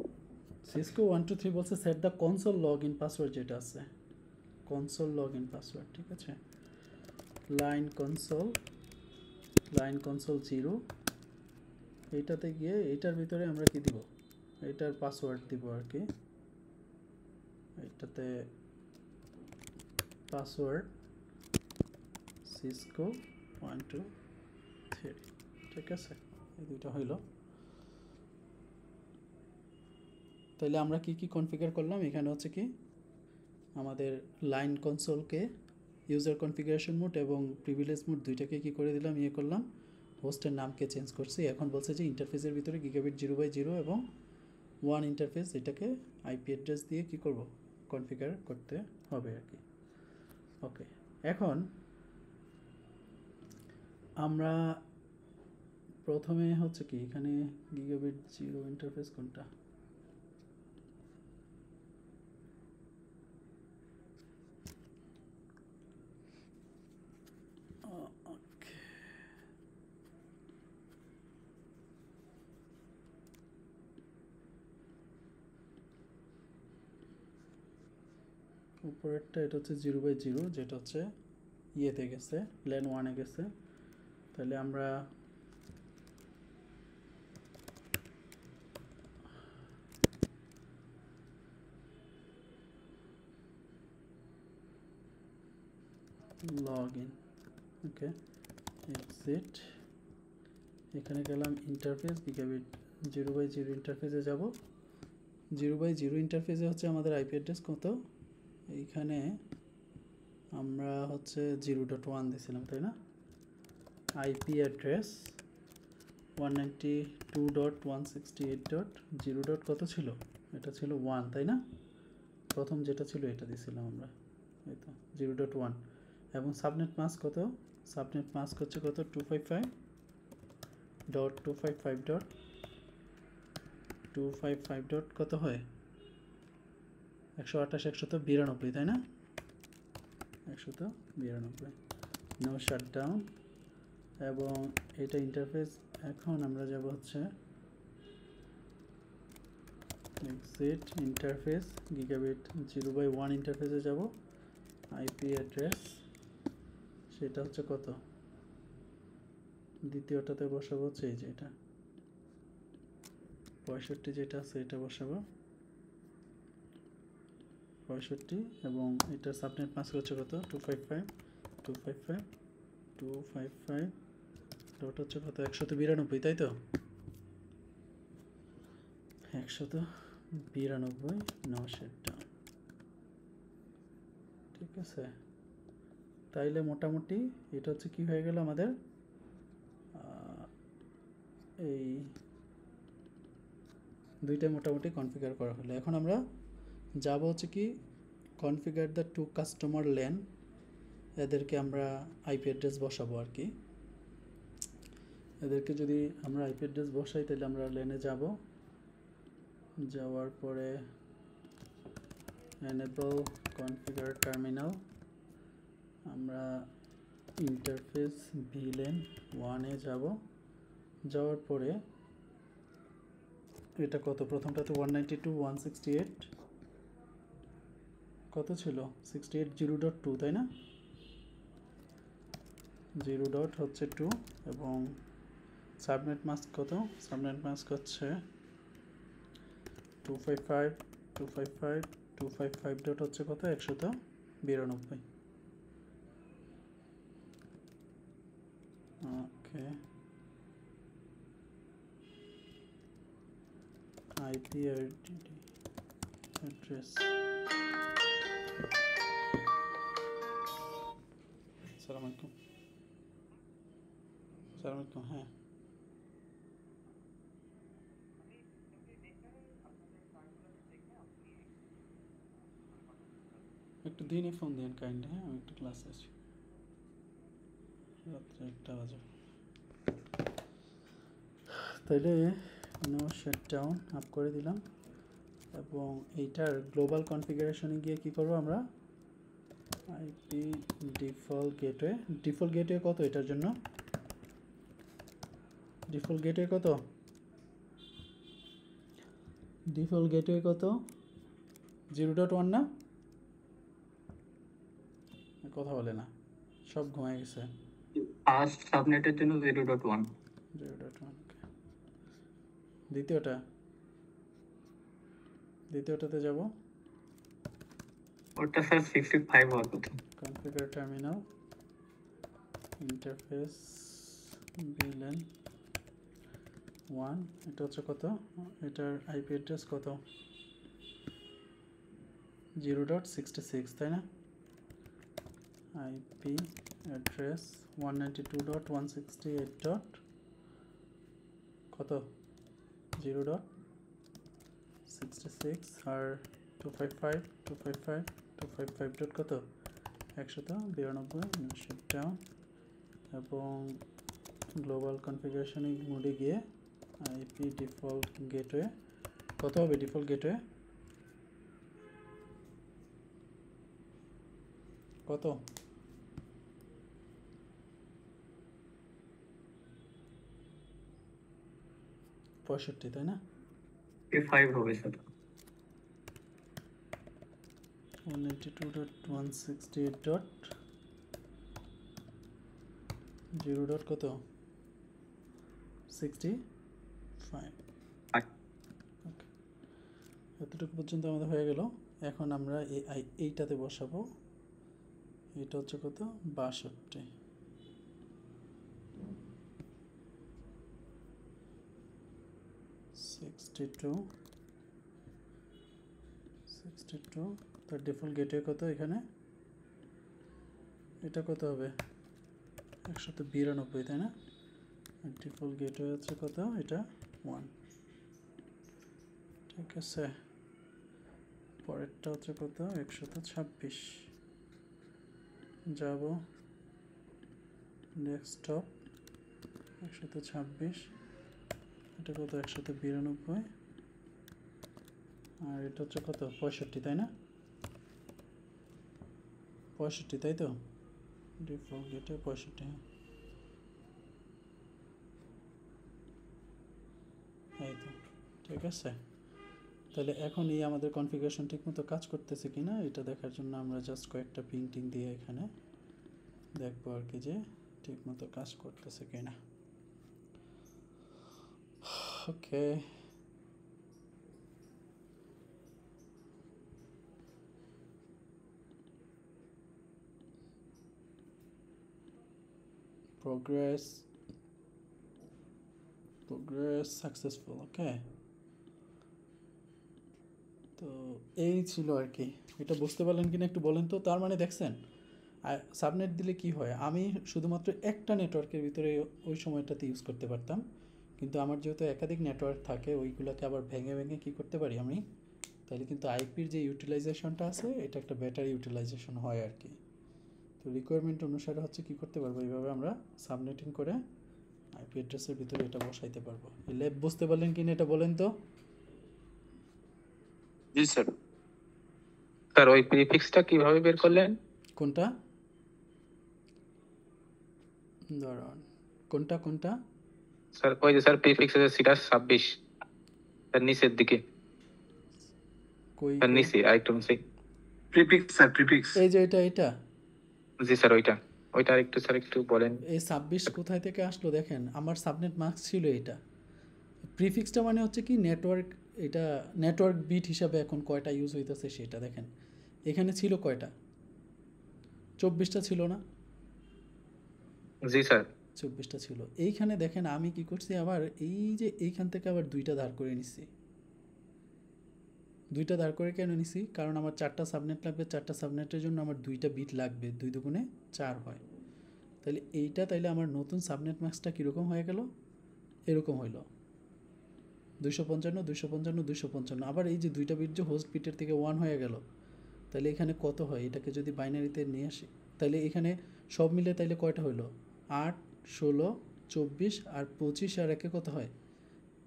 সিসকো 1 2 3 বলছে set the console log in password যেটা আছে, কনসোল লগ ইন পাসওয়ার্ড, ঠিক আছে? লাইন কনসোল 0, এইটাতে গিয়ে এইটার ভিতরে আমরা কি দিব? এইটার পাসওয়ার্ড দিব আর কি। এইটাতে পাসওয়ার্ড সিসকো 123, ঠিক আছে, এই দুইটা হইল। তাহলে আমরা কি কি কনফিগার করলাম এখানে হচ্ছে কি আমাদের লাইন কনসোলকে ইউজার কনফিগারেশন মোড এবং প্রিভিলেজ মোড দুইটাকে কি করে দিলাম, ইয়ে করলাম, হোস্টের নামকে চেঞ্জ করছি। এখন বলছে যে ইন্টারফেসের ভিতরে গিগাবিট 0/0 এবং 1 ইন্টারফেস, এটাকে আইপি অ্যাড্রেস দিয়ে কি করব, কনফিগার করতে হবে আর কি। ওকে, এখন আমরা প্রথমে হচ্ছে কি এখানে গিগাবিট 0 ইন্টারফেস কোনটা, উপরেরটা এটা হচ্ছে 0/0, যেটা হচ্ছে ইয়েতে গেছে, ল্যান 1-এ গেছে। তাহলে আমরা লগ ইন, ওকে, এক্সিট, এখানে গেলাম ইন্টারফেস, গিগাবিট 0/0 ইন্টারফেসে যাব। 0/0 ইন্টারফেসে হচ্ছে আমাদের আইপি অ্যাড্রেস কত, এইখানে আমরা হচ্ছে 0.1 দিয়েছিলাম, তাই না? IP address 192.168.0. কত ছিল, এটা ছিল 1, তাই না? প্রথম যেটা ছিল এটা দিয়েছিলাম আমরা, এই তো 0.1। এবং সাবনেট মাস্ক কত, সাবনেট মাস্ক হচ্ছে কত, 255.255.255. কত হয়, 128.192, তাই না? 192, নো শাটডাউন। এবং এটা ইন্টারফেস, এখন আমরা যাব হচ্ছে এক্সিট ইন্টারফেস, গিগাবিট 0/1 ইন্টারফেসে যাব। আইপি অ্যাড্রেস সেটা হচ্ছে কত, দ্বিতীয়টাতে বসাবো হচ্ছে এই যে এটা 65 যেটা আছে এটা বসাবো 65, এবং এটা সাবনেট মাস্ক হচ্ছে কত, 255 ডট হচ্ছে কত, 192, তাই তো? 192, নো শাটডাউন, ঠিক আছে। তাইলে মোটামুটি এটা হচ্ছে কি হয়ে গেল আমাদের, এই দুইটাই মোটামুটি কনফিগার করা হলো। এখন আমরা যাব হচ্ছে কি কনফিগার দ্য 2 কাস্টমার ল্যান, এদেরকে আমরা আইপি অ্যাড্রেস বসাবো আর কি। এদেরকে যদি আমরা আইপি অ্যাড্রেস বসাই তাহলে আমরা ল্যানে যাব, যাওয়ার পরে এনেবল কনফিগার টার্মিনাল, আমরা ইন্টারফেস ভিলেন 1-এ যাব। যাওয়ার পরে এটা কত, প্রথমটা তো 192.168 কত ছিল, 68.0.2, তাই না? 0. হচ্ছে 2, এবং সাবনেট মাস্ক কত, সাবনেট মাস্ক হচ্ছে 255 ডট হচ্ছে কত, 192। ওকে, আইপি অ্যাড্রেস, আসসালামু আলাইকুম, হ্যাঁ একটু দিনে ফোন দিন কাইন্ডলি, হ্যাঁ আমি একটু ক্লাসে আছি, রাত্রে 1টা বাজে। তাইলে নো শাটডাউন আপ করে দিলাম, এবং এইটার গ্লোবাল কনফিগারেশনে গিয়ে কি করব আমরা, আইপি ডিফল্ট গেটওয়ে কত এটার জন্য, ডিফল্ট গেটওয়ে কত, ডিফল্ট গেটওয়ে কত, 0.1 না, কথা বলে না, সব ঘুমায় গেছে। ফার্স্ট সাবনেটের জন্য 0.1। দ্বিতীয়টাতে যাব, ওটা স্যার 65 হওয়ার কথা। কনফিগার টার্মিনাল, ইন্টারফেস ভিলেন 1, এটা হচ্ছে কত, এটার আইপি অ্যাড্রেস কত 0.66, তাই না? IP address 192.168. কত 0.66 আর 255 কত 192 শিপডাউন এবং গ্লোবাল কনফিগারেশন মোডে গিয়ে আইপি ডিফল্ট গেটওয়ে কত হবে, ডিফল্ট গেটওয়ে কত 65, তাই না? 5 হবে স্যার। 192.168.0. কত 65. ওকে, এতটুকু পর্যন্ত আমাদের হয়ে গেল। এখন আমরা এইটাতে বসাবো, এটা হচ্ছে কত 62. তার ডিফল্ট গেটওয়ে কত এখানে, এটা কত হবে 192, তাই না? ডিফল্ট গেটওয়ে হচ্ছে কত, এটা 1, ঠিক আছে। পরেরটা হচ্ছে কত 126, যাব ডেস্কটপ 126, এটা কত 192 আর এটা হচ্ছে কত 65, তাই না? 65, তাই তো? ডিফল্ট গেটে 65, এই তো, ঠিক আছে। তাহলে এখন এই আমাদের কনফিগারেশন ঠিকমতো কাজ করতেছে কিনা এটা দেখার জন্য আমরা জাস্ট কয়েকটা প্রিন্টিং দিয়ে এখানে দেখবো আর কি যে ঠিকমতো কাজ করতেছে কিনা। ওকে, progress successful. ওকে, তো এই ছিল আর কি। এটা বুঝতে পারলেন কিনা একটু বলেন তো। তার মানে দেখছেন সাবনেট দিলে কি হয়, আমি শুধুমাত্র একটা নেটওয়ার্কের ভিতরে ওই সময়টাতে ইউজ করতে পারতাম, কিন্তু আমার যেহেতু একাধিক নেটওয়ার্ক থাকে ওইগুলোকে আবার ভেঙে ভেঙে কী করতে পারি আমি, তাহলে কিন্তু আইপির যে ইউটিলাইজেশনটা আছে এটা একটা বেটার ইউটিলাইজেশন হয় আর কি। তো রিকোয়ারমেন্ট অনুসারে হচ্ছে কী করতে পারবো, এইভাবে আমরা সাবনেটিং করে আইপি অ্যাড্রেসের ভিতরে এটা বসাইতে পারবো। এই ল্যাব বুঝতে পারলেন কিনা এটা বলেন তো। জি স্যার। স্যার ওই প্রিফিক্সটা কিভাবে বের করলেন? কোনটা দাঁড়ান, কোনটা স্যার ওই যে স্যার প্রিফিক্স আছে সিটা 26 তার নিচের দিকে, কই তার নিচে আরেকটু নিচে। Prefix sir, prefix. এই যে এটা জি স্যার ওইটা আরেকটু স্যার একটু বলেন। এই 26 কোথায় থেকে আসলো দেখেন, আমার সাবনেট মার্কস ছিল এটা। প্রিফিক্সটা মানে হচ্ছে কি নেটওয়ার্ক, এটা নেটওয়ার্ক বিট হিসাবে এখন কয়টা ইউজ হইতেছে সেটা দেখেন। এখানে ছিল কয়টা, 24টা ছিল না? জি স্যার 24টা ছিল। এইখানে দেখেন আমি কি করছি, আবার এই যে এইখান থেকে আবার 2টা ধার করে নিছি। 2টা ধার করে কেন নিছি, কারণ আমার 4টা সাবনেট লাগবে, 4টা সাবনেটের জন্য আমার 2টা বিট লাগবে, 2 দুগুণে 4 হয়। তাহলে তাইলে আমার নতুন সাবনেট মার্কসটা কীরকম হয়ে গেল, এরকম হইল 255 255 255। আবার এই যে 2টা বিট যে হোস্ট বিটের থেকে 1 হয়ে গেল, তাহলে এখানে কত হয়, এটাকে যদি বাইনারিতে নিয়ে আসি তাহলে এখানে সব মিলে তাইলে কয়টা হইলো, 8 16 24 আর 25 আর একে কত হয়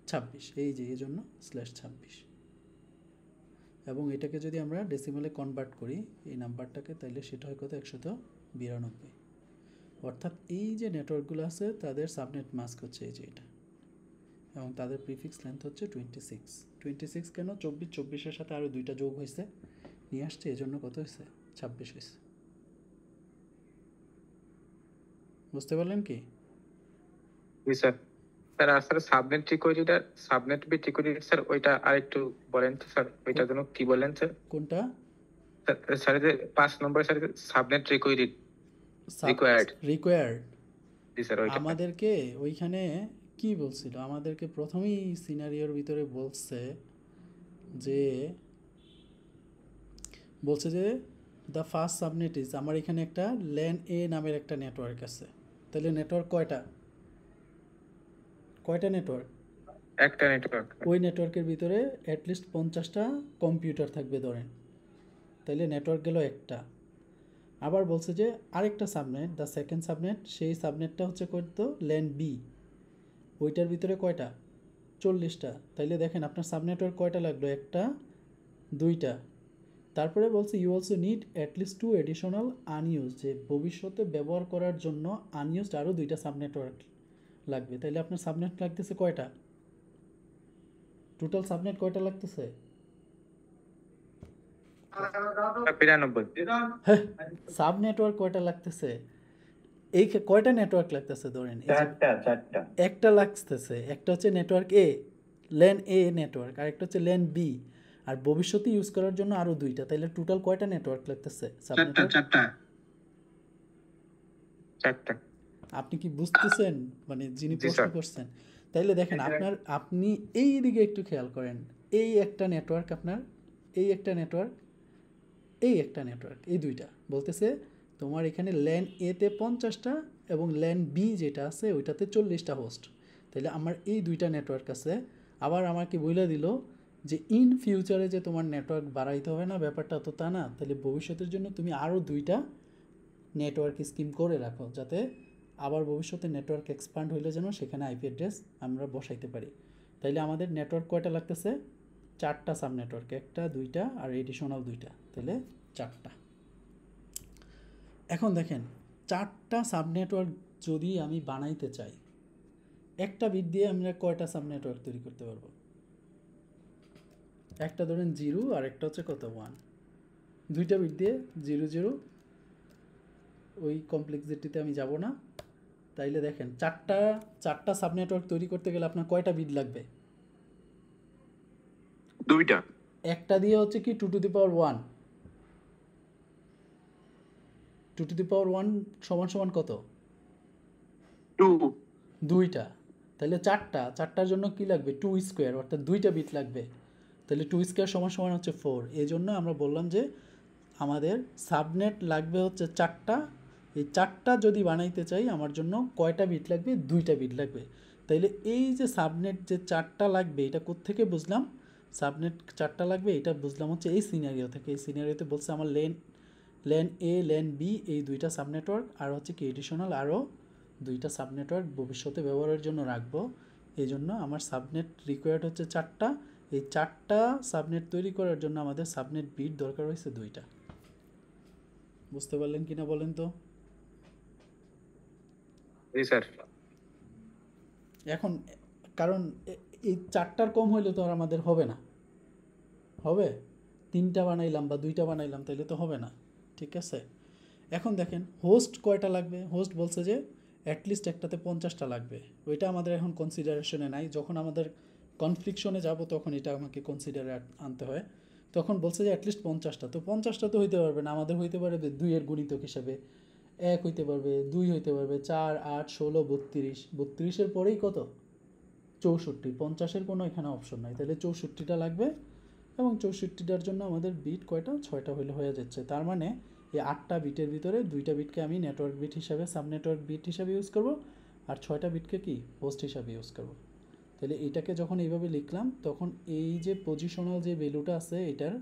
26। এই যে এই জন্য /26। এবং এটাকে যদি আমরা ডেসিমালে কনভার্ট করি এই নাম্বারটাকে, তাইলে সেটা হয় কত 192। অর্থাৎ এই যে নেটওয়ার্কগুলো আছে তাদের সাবনেট মাস্ক হচ্ছে এই যে এটা, এবং তাদের প্রিফিক্স লেন্থ হচ্ছে 26। কেন 24-24-এর সাথে আরও 2টা যোগ হয়েছে নিয়ে আসছে, এই জন্য কত হয়েছে 26 হয়েছে। বুঝতে পারলেন কি? জি স্যার। স্যার আসলে সাবনেট সিকিউরিটিটা, সাবনেট বিট সিকিউরিটি স্যার ওইটা আরেকটু বলেন তো স্যার, ওইটার জন্য কি বলেন স্যার? কোনটা স্যার যে 5 নম্বর স্যার সাবনেট রিকোয়ার্ড। রিকোয়ার্ড জি স্যার ওইটা আমাদেরকে ওইখানে কি বলছিল, আমাদেরকে প্রথমেই সিনারিওর ভিতরে বলছে যে দ্য ফার্স্ট সাবনেট ইজ, আমার এখানে একটা ল্যান এ নামের একটা নেটওয়ার্ক আছে। তাহলে নেটওয়ার্ক কয়টা নেটওয়ার্ক? একটা নেটওয়ার্ক। ওই নেটওয়ার্কের ভিতরে অ্যাটলিস্ট 50টা কম্পিউটার থাকবে ধরেন, তাইলে নেটওয়ার্ক গেল একটা। আবার বলছে যে আরেকটা সাবনেট, দ্য সেকেন্ড সাবনেট, সেই সাবনেটটা হচ্ছে কত, ল্যান বি, ওইটার ভিতরে কয়টা, 40টা। তাইলে দেখেন আপনার সাবনেটওয়ার্ক কয়টা লাগলো, একটা, দুইটা। তারপরে বলছে you also need at least 2 additional unused, যে ভবিষ্যতে ব্যবহার করার জন্য আনইউজড আরও 2টা সাবনেটওয়ার্ক লাগবে। তাইলে আপনার সাবনেট লাগতেছে কয়টা, টোটাল সাবনেট কয়টা লাগতেছে? 92। হ্যাঁ, সাব নেটওয়ার্ক কয়টা লাগতেছে, এই কয়টা নেটওয়ার্ক লাগতেছে ধরেন, এই যে চারটা একটা লাগতেছে, একটা হচ্ছে network A, LAN A network, আর একটা হচ্ছে ল্যান বি, আর ভবিষ্যতে ইউজ করার জন্য আরও 2টা। তাইলে টোটাল কয়টা নেটওয়ার্ক লাগতেছে সাব নেটওয়ার্ক? চারটা। আপনি কি বুঝতেছেন, মানে যিনি জি প্রশ্ন স্যার। করছেন? তাইলে দেখেন আপনি এই দিকে একটু খেয়াল করেন, এই একটা নেটওয়ার্ক আপনার, এই একটা নেটওয়ার্ক, এই একটা নেটওয়ার্ক, এই দুইটা বলতেছে তোমার এখানে ল্যান এতে 50টা এবং ল্যান বি যেটা আছে ওইটাতে 40টা হোস্ট। তাহলে আমার এই দুইটা নেটওয়ার্ক আছে। আবার আমাকে বলে দিল যে ইন ফিউচারে যে তোমার নেটওয়ার্ক বাড়াইতে হবে না, ব্যাপারটা তো তা না। তাহলে ভবিষ্যতের জন্য তুমি আরও 2টা নেটওয়ার্ক স্কিম করে রাখো, যাতে আবার ভবিষ্যতে নেটওয়ার্ক এক্সপান্ড হইলে যেন সেখানে আইপি অ্যাড্রেস আমরা বসাইতে পারি। তাইলে আমাদের নেটওয়ার্ক কয়টা লাগতেছে, 4টা সাব নেটওয়ার্ক, একটা, 2টা আর এডিশনাল 2টা, তাহলে 4টা। এখন দেখেন 4টা সাব নেটওয়ার্ক যদি আমি বানাইতে চাই, একটা বিট দিয়ে আমরা কয়টা সাব নেটওয়ার্ক তৈরি করতে পারবো? একটা ধরেন 0 আর একটা হচ্ছে কত, 1, 2টা বিট দিয়ে 0 0, ওই কমপ্লেক্সিটিতে আমি যাব না। তাইলে দেখেন চারটা সাব নেটওয়ার্ক তৈরি করতে গেলে আপনার কয়টা বিট লাগবে? 2টা। একটা দিয়ে হচ্ছে কি 2 to the power 1, 2 to the পাওয়ার 1 সমান সমান কত, 2। 2টা। তাহলে চারটার জন্য কি লাগবে, 2 স্কোয়ার, অর্থাৎ 2টা বিট লাগবে। তাহলে 2 স্কোয়ার সমান সমান হচ্ছে 4। এই জন্য আমরা বললাম যে আমাদের সাবনেট লাগবে হচ্ছে 4টা। এই 4টা যদি বানাইতে চাই আমার জন্য কয়টা বিট লাগবে, 2টা বিট লাগবে। তাইলে এই যে সাবনেট যে 4টা লাগবে, এটা কোত্থেকে বুঝলাম, সাবনেট 4টা লাগবে এটা বুঝলাম হচ্ছে এই সিনারিও থেকে। এই সিনারিওতে বলছে আমার ল্যান এ, ল্যান বি, এই 2টা সাবনেটওয়ার্ক আর হচ্ছে কি এডিশনাল আরও 2টা সাবনেটওয়ার্ক ভবিষ্যতে ব্যবহারের জন্য রাখবো। এই জন্য আমার সাবনেট রিকোয়ার্ড হচ্ছে 4টা। এই 4টা সাবনেট তৈরি করার জন্য আমাদের সাবনেট বিট দরকার হয়েছে 2টা। বুঝতে পারলেন কিনা বলেন তো? জি স্যার। এখন কারণ এই 4টার কম হইলে তো আর আমাদের হবে না, হবে 3টা বানাইলাম বা 2টা বানাইলাম তাইলে তো হবে না, ঠিক আছে? এখন দেখেন হোস্ট কয়টা লাগবে, হোস্ট বলছে যে অ্যাটলিস্ট একটাতে 50টা লাগবে। ওইটা আমাদের এখন কনসিডারেশনে নাই, যখন আমাদের কনফ্লিকশনে যাব তখন এটা আমাকে কনসিডারে আনতে হয়। তখন বলছে যে অ্যাটলিস্ট 50টা, তো 50টা তো হইতে পারবে না, আমাদের হইতে পারবে 2 এর গুণিতক হিসাবে 1 হইতে পারবে, 2 হইতে পারবে, 4, 8, 16, 32, 32-এর পরেই কত, 64, 50-এর কোনো এখানে অপশন নাই। তাহলে 64টা লাগবে, এবং 64টার জন্য আমাদের বিট কয়টা, 6টা হইলে হয়ে যাচ্ছে। তার মানে এই 8টা বিটের ভিতরে 2টা বিটকে আমি নেটওয়ার্ক বিট হিসাবে, সাব নেটওয়ার্ক বিট হিসাবে ইউজ করব, আর 6টা বিটকে কি হোস্ট হিসাবে ইউজ করব। তাহলে এটাকে যখন এইভাবে লিখলাম, তখন এই যে পজিশনাল যে ভ্যালুটা আছে এটার,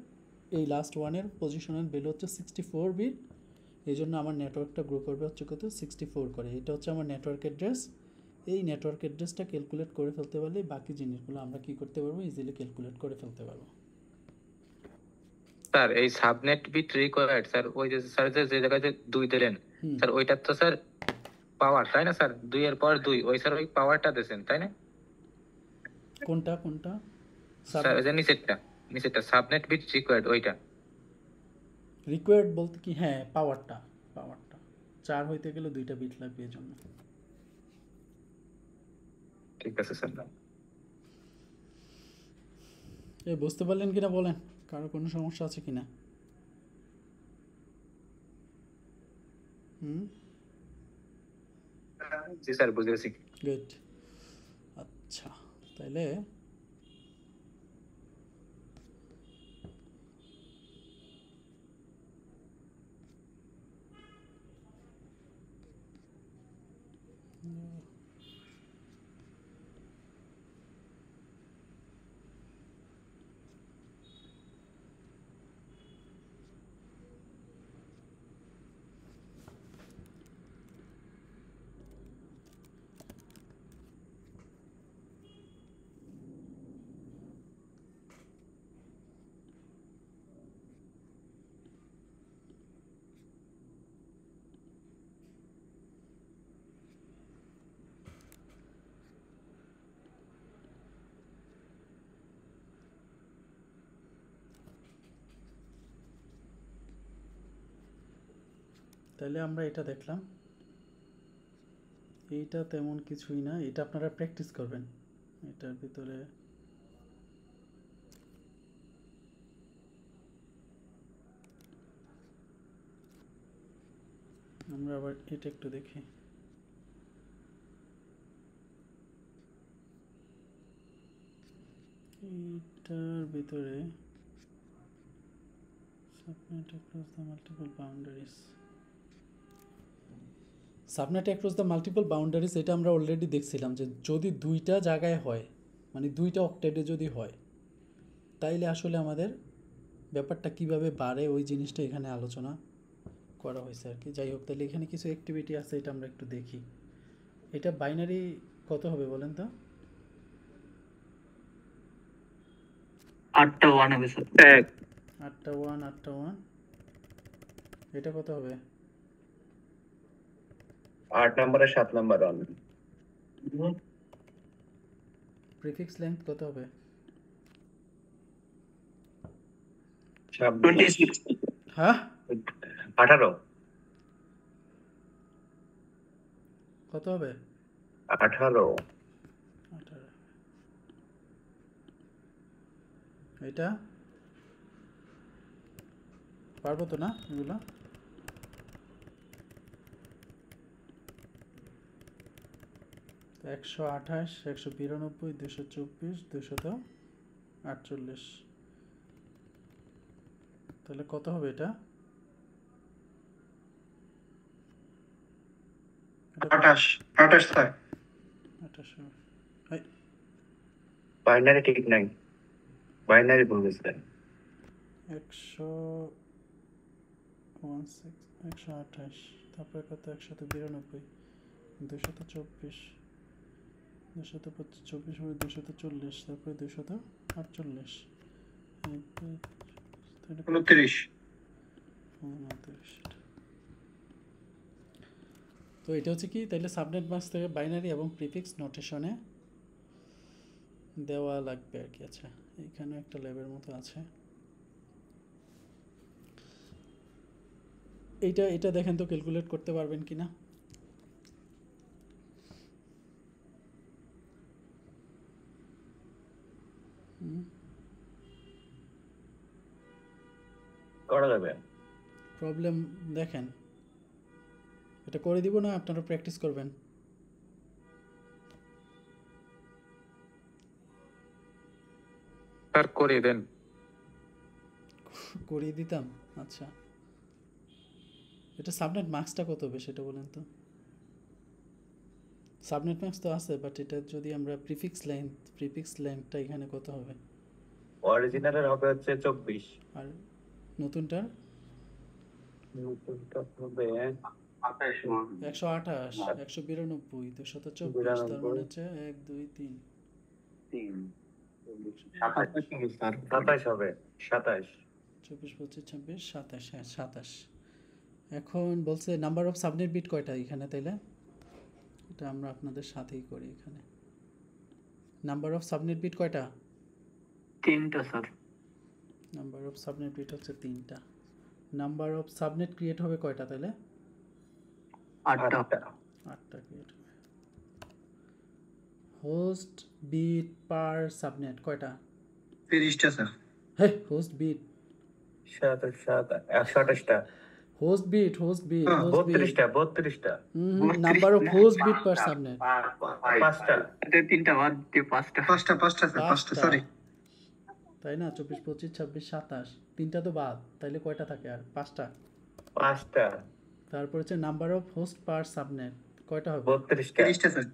এই লাস্ট ওয়ানের পজিশনাল ভ্যালু হচ্ছে 64 বিট। এই জন্য আমার নেটওয়ার্কটা গ্রো করবে হচ্ছে কত, 64 করে। এটা হচ্ছে আমার নেটওয়ার্ক অ্যাড্রেস। এই নেটওয়ার্ক অ্যাড্রেসটা ক্যালকুলেট করে ফেলতে পারলে বাকি জিনিসগুলো আমরা কি করতে পারবো, ইজিলি ক্যালকুলেট করে ফেলতে পারবো। স্যার এই সাবনেট বিট রিকোয়ার্ড স্যার, ওই যে স্যার যে জায়গায় 2 দিলেন স্যার, ওইটা তো স্যার পাওয়ার, তাই না স্যার? 2 এর পর 2, ওই স্যার ওই পাওয়ারটা দিয়েছেন তাই না? কোনটা স্যার ওই যে নিচেরটা সাবনেট বিট রিকোয়ার্ড ওইটা। রিকোয়ার্ড বলতে কি, হ্যাঁ পাওয়ারটা 4 হইতে গেলে 2টা বিট লাগবে এই জন্য। ঠিক আছে স্যার। এই বুঝতে পারলেন কিনা বলেন, কারো কোনো সমস্যা আছে কিনা? জি স্যার বুঝেছি। গুড। আচ্ছা, তাহলে আমরা এটা দেখলাম, এইটা তেমন কিছুই না, এটা আপনারা প্র্যাকটিস করবেন। এটার ভিতরে আমরা আবার এটা একটু দেখি। এইটার ভিতরে subnet across the multiple boundaries, subnet across the multiple boundaries, এটা আমরা অলরেডি দেখছিলাম যে যদি দুইটা জায়গায় হয়, মানে দুইটা অক্টেটে যদি হয়, তাইলে আসলে আমাদের ব্যাপারটা কিভাবে বাড়ে ওই জিনিসটা এখানে আলোচনা করা হয়েছে আর কি। যাই হোক, তাহলে এখানে কিছু অ্যাক্টিভিটি আছে, এটা আমরা একটু দেখি। এটা বাইনারি কত হবে বলেন তো? 8টা 1 হবে স্যার। 8টা 1, 8টা 1। এটা কত হবে? 8 নম্বরে 7 নম্বর অন। প্রিফিক্স লেন্থ কত হবে? 26। হ্যাঁ, 18 কত হবে? 18 18। এটা পারবো তো না এগুলো? তো 128, 192, 224, 248, তাহলে কত হবে এটা? 28 স্যার। 28 হবে। বাইনারি ঠিক নাই, বাইনারি ভুল গেছে। 128, তারপরে কত? 192, 224, 224 পরে 240, তারপরে 248, 29। 29। তো এটা হচ্ছে কি, তাইলে সাবনেট মাস্ক থেকে বাইনারি এবং প্রিফিক্স নোটেশনে দেওয়া লাগবে আর কি। আচ্ছা, এইখানে একটা ল্যাবের মতো আছে। এটা দেখেন তো ক্যালকুলেট করতে পারবেন কিনা। করা যাবে। প্রবলেম দেখেন, এটা করে দিব না, আপনারা প্র্যাকটিস করবেন। স্যার করে দেন। করিয়ে দিতাম। আচ্ছা, এটা সাবনেট মার্কসটা কত হবে সেটা বলেন তো। সাবনেট মার্কস তো আছে, বাট এটা যদি আমরা প্রিফিক্স লেন্থটা এখানে কত হবে? অরিজিনালের হবে হচ্ছে 24, আর নতুনটার নতুনটা হবে 128, 192, 224, তার মানে হচ্ছে 1 2 3 27 হবে, 27 24 25 26 27। হ্যাঁ 27। এখন বলছে নাম্বার অফ সাবনেট বিট কয়টা এখানে, তাইলে এটা আমরা আপনাদের সাথেই করি। এখানে নাম্বার অফ সাবনেট বিট কয়টা? 3টা sir. Number of subnet bit হচ্ছে 3টা। নাম্বার অফ সাবনেট ক্রিয়েট হবে কয়টা তাহলে? 8টা। 8টা ক্রিয়েট হবে। হোস্ট বিট পার সাবনেট কয়টা? 30টা স্যার। হ্যাঁ, হোস্ট বিট 128টা। হোস্ট বিট বত্রিশটা number of host bit per subnet পাঁচটা তিনটা বাদ দিয়ে পাঁচটা পাঁচটা স্যার পাঁচটা সরি তাই না? 24 25 26 27 তিনটা তো বাদ, তাইলে কয়টা থাকে আর? পাঁচটা। তারপর হচ্ছে number of host per subnet কয়টা হবে? 32টা স্যার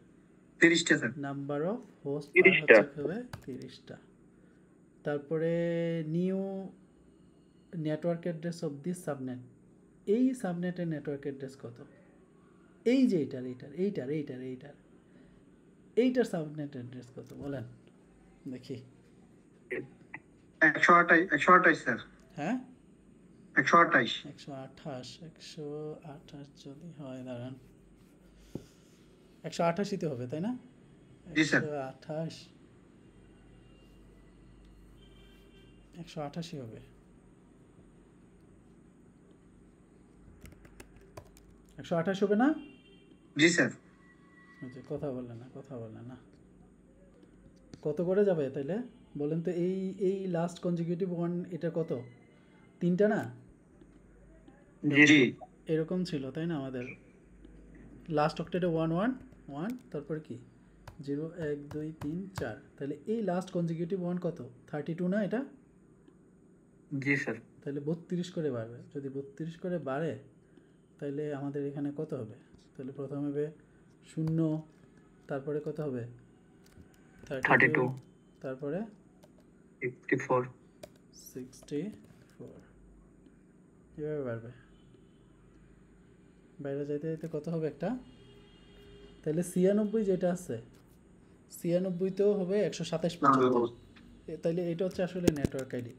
30টা স্যার নাম্বার অফ হোস্ট 30টা। হবে 30টা। তারপরে new network address of this subnet, এই সাবনেটের নেটওয়ার্ক অ্যাড্রেস কত? এই যে এইটার সাবনেট অ্যাড্রেস কত বলেন দেখি। 128 স্যার হ্যাঁ 128 128 যদি হয়, দাঁড়ান, 128ই তো হবে তাই না? জি স্যার 128ই হবে। 128 হবে না? জি স্যার ওই যে কথা বলে না কত করে যাবে তাইলে বলেন তো? এই লাস্ট কনজিকিউটিভ ওয়ান এটা কত? তিনটা না? জি এরকম ছিল তাই না? আমাদের লাস্ট অক্টেটে 1 1 1 তারপরে কি 0 1 2 3 4, তাহলে এই লাস্ট কনজিকিউটিভ ওয়ান কত? 32 না এটা? জি স্যার তাহলে 32 করে বাড়বে। যদি 32 করে বাড়ে তাহলে আমাদের এখানে কত হবে? তাহলে প্রথমে হবে 0, তারপরে কত হবে? 32 তারপরে 54 64, এভাবে বাড়বে। বাইরে যাইতে যাইতে কত হবে একটা? তাহলে 96 যেটা আছে 96 তো হবে 127 পর্যন্ত। তাহলে এটা হচ্ছে আসলে নেটওয়ার্ক আইডি।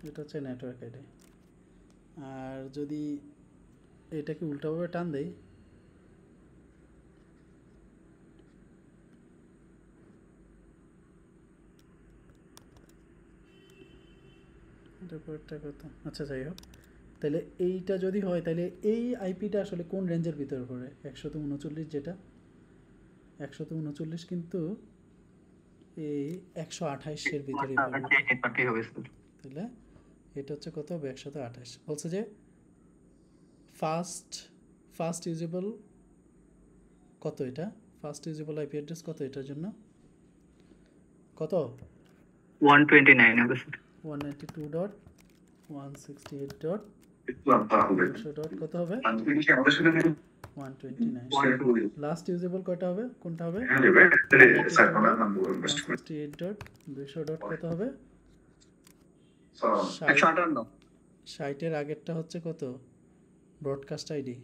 এটা হচ্ছে নেটওয়ার্ক আইডি। আর যদি এটাকে উল্টাভাবে টান দেই, এটা কত? আচ্ছা যাই হোক, তাহলে এইটা যদি হয় তাহলে এই আইপিটা আসলে কোন রেঞ্জের ভিতরে পড়ে? 139 যেটা 139 কিন্তু এই 128-এর ভিতরে পড়ে। তাহলে এটা হচ্ছে কত হবে? 128। বলছে যে ফাস্ট ইউজেবল কত? এটা ফাস্ট ইউজেবল আইপি অ্যাড্রেস কত এটার জন্য? কত? 129 হবে স্যার 192.168. কত হবে? 129। লাস্ট ইউজেবল কয়টা হবে? কোনটা হবে? 168.200. কত হবে? 158 60-এর আগেরটা হচ্ছে কত? Broadcast ID.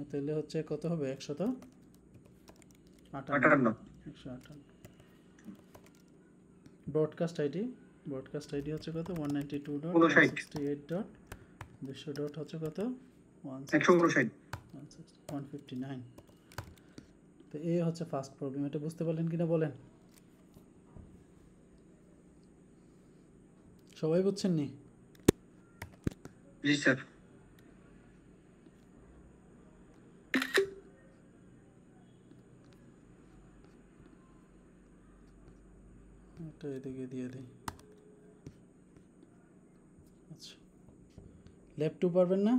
তাহলে হচ্ছে কত হবে? 158। ব্রডকাস্ট আইডি হচ্ছে কত? 192.168.200. হচ্ছে কত? 159। তো এই হচ্ছে ফার্স্ট প্রবলেম। এটা বুঝতে পারলেন কিনা বলেন? সবাই বুঝছেন নি? জি স্যার এটা এদিকে দিয়ে দিই। আচ্ছা, লেফট 2 পারবেন না?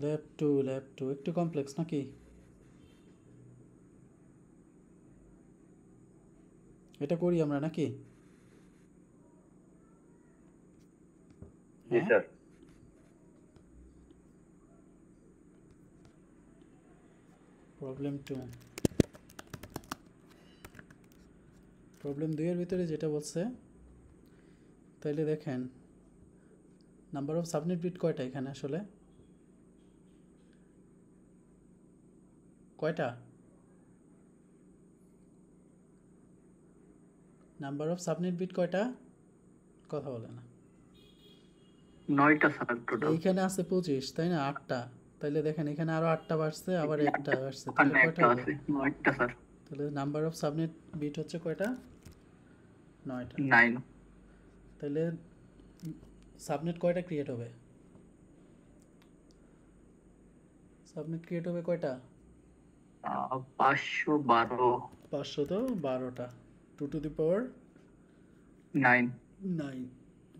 লেফট টু একটু কমপ্লেক্স নাকি? এটা করি আমরা নাকি? জি স্যার প্রবলেম 2 এর ভিতরে যেটা বলছে, তাইলে দেখেন নাম্বার অফ সাবনেট বিট কয়টা এখানে আসলে? কয়টা? নাম্বার অফ সাবনেট বিট কয়টা? কথা বলে না। 9টা স্যার টোটাল এইখানে আছে 25 তাই না? 8টা। তাইলে দেখেন এখানে আরো 8টা বাড়ছে, আবার একটা বাড়ছে, তাহলে কয়টা হবে? 9টা স্যার তাহলে নাম্বার অফ সাবনেট বিট হচ্ছে কয়টা? 9টা। 9 তাহলে সাবনেট কয়টা ক্রিয়েট হবে? সাবনেট ক্রিয়েট হবে কয়টা? 512 512টা। 2 to the power 9 9,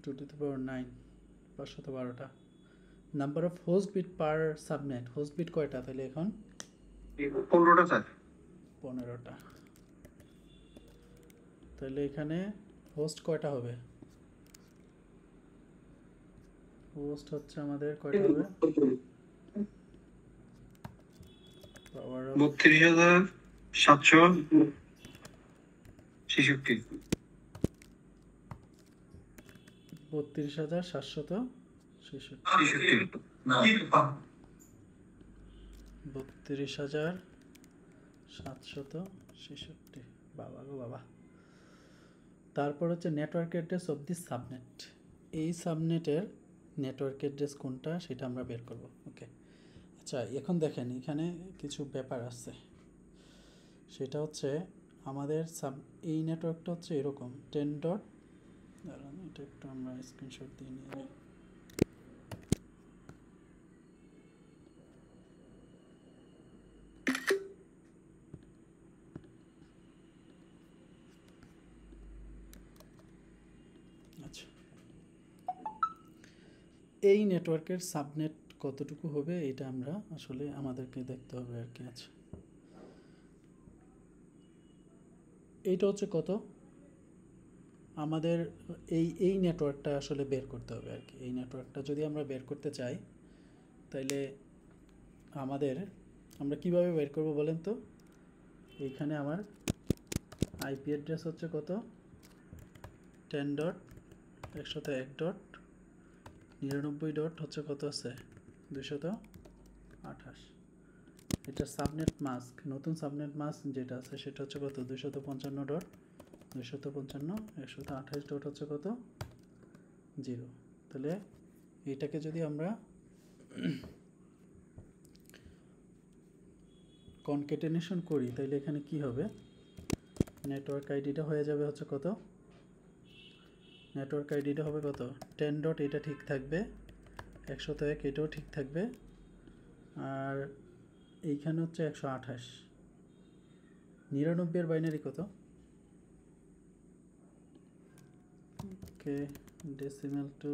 2 to the power 9, 512টা। Number of host bit per subnet, host bit কয়টা তাহলে এখন? 15টা স্যার। 15টা। তাহলে এখানে হোস্ট কয়টা হবে? হোস্ট হচ্ছে আমাদের কয়টা হবে? Power of 32,766 32,766 32,766। বাবা গো বাবা। তারপর হচ্ছে network address of the subnet. এই সাবনেটের নেটওয়ার্ক অ্যাড্রেস কোনটা সেটা আমরা বের করব। ওকে, আচ্ছা এখন দেখেন এখানে কিছু ব্যাপার আছে। সেটা হচ্ছে আমাদের এই নেটওয়ার্কটা হচ্ছে এরকম 10 ডট, দাঁড়ান এটা একটু আমরা স্ক্রিনশট দিয়ে নিয়ে নিই। আচ্ছা, এই নেটওয়ার্কের সাবনেট কতটুকু হবে এটা আমরা আসলে আমাদেরকে দেখতে হবে আর কি। আছে এইটা হচ্ছে কত, আমাদের এই নেটওয়ার্কটা আসলে বের করতে হবে আর কি। এই নেটওয়ার্কটা যদি আমরা বের করতে চাই তাইলে আমরা কিভাবে বের করব বলেন তো? এইখানে আমার আইপি অ্যাড্রেস হচ্ছে কত, 10 ডট 101 ডট 99 ডট হচ্ছে কত আছে, 228। এটা সাবনেট মাস্ক, নতুন সাবনেট মাস্ক যেটা আছে সেটা হচ্ছে কত, 255 ডট 255 128 ডট হচ্ছে কত, 0। তাহলে এইটাকে যদি আমরা কনকেটেনেশন করি তাহলে এখানে কি হবে, নেটওয়ার্ক আইডিটা হয়ে যাবে হচ্ছে কত, নেটওয়ার্ক আইডিটা হবে কত, 10 ডট, এটা ঠিক থাকবে, 101 এটাও ঠিক থাকবে, আর এইখানে হচ্ছে 128। 99 এর বাইনারি কত, ওকে, ডেসিমাল টু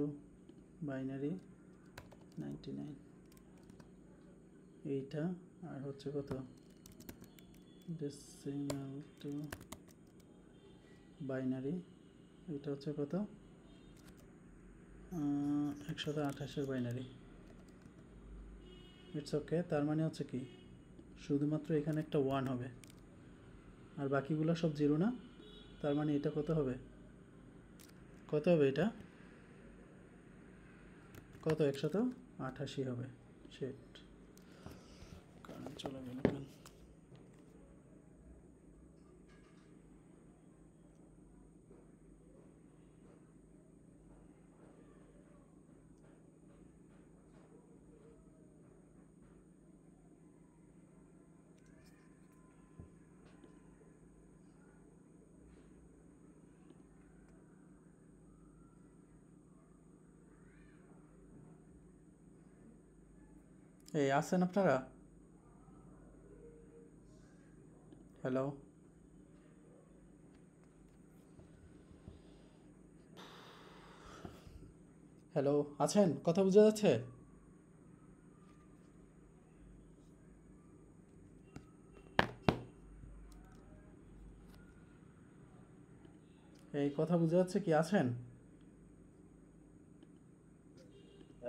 বাইনারি 99, এইটা, আর হচ্ছে কত, ডেসিমাল টু বাইনারি, এটা হচ্ছে কত, 128 এর বাইনারি। It's okay. তার মানে হচ্ছে কি, শুধুমাত্র এখানে একটা 1 হবে আর বাকিগুলো সব 0 না? তার মানে এটা কত হবে, কত হবে এটা, কত, 188 হবে। সেট কারণ চলে গেল কেন? এই আছেন আপনারা? হ্যালো, হ্যালো, আছেন? কথা বোঝা যাচ্ছে? এই কথা বোঝা যাচ্ছে কি, আছেন?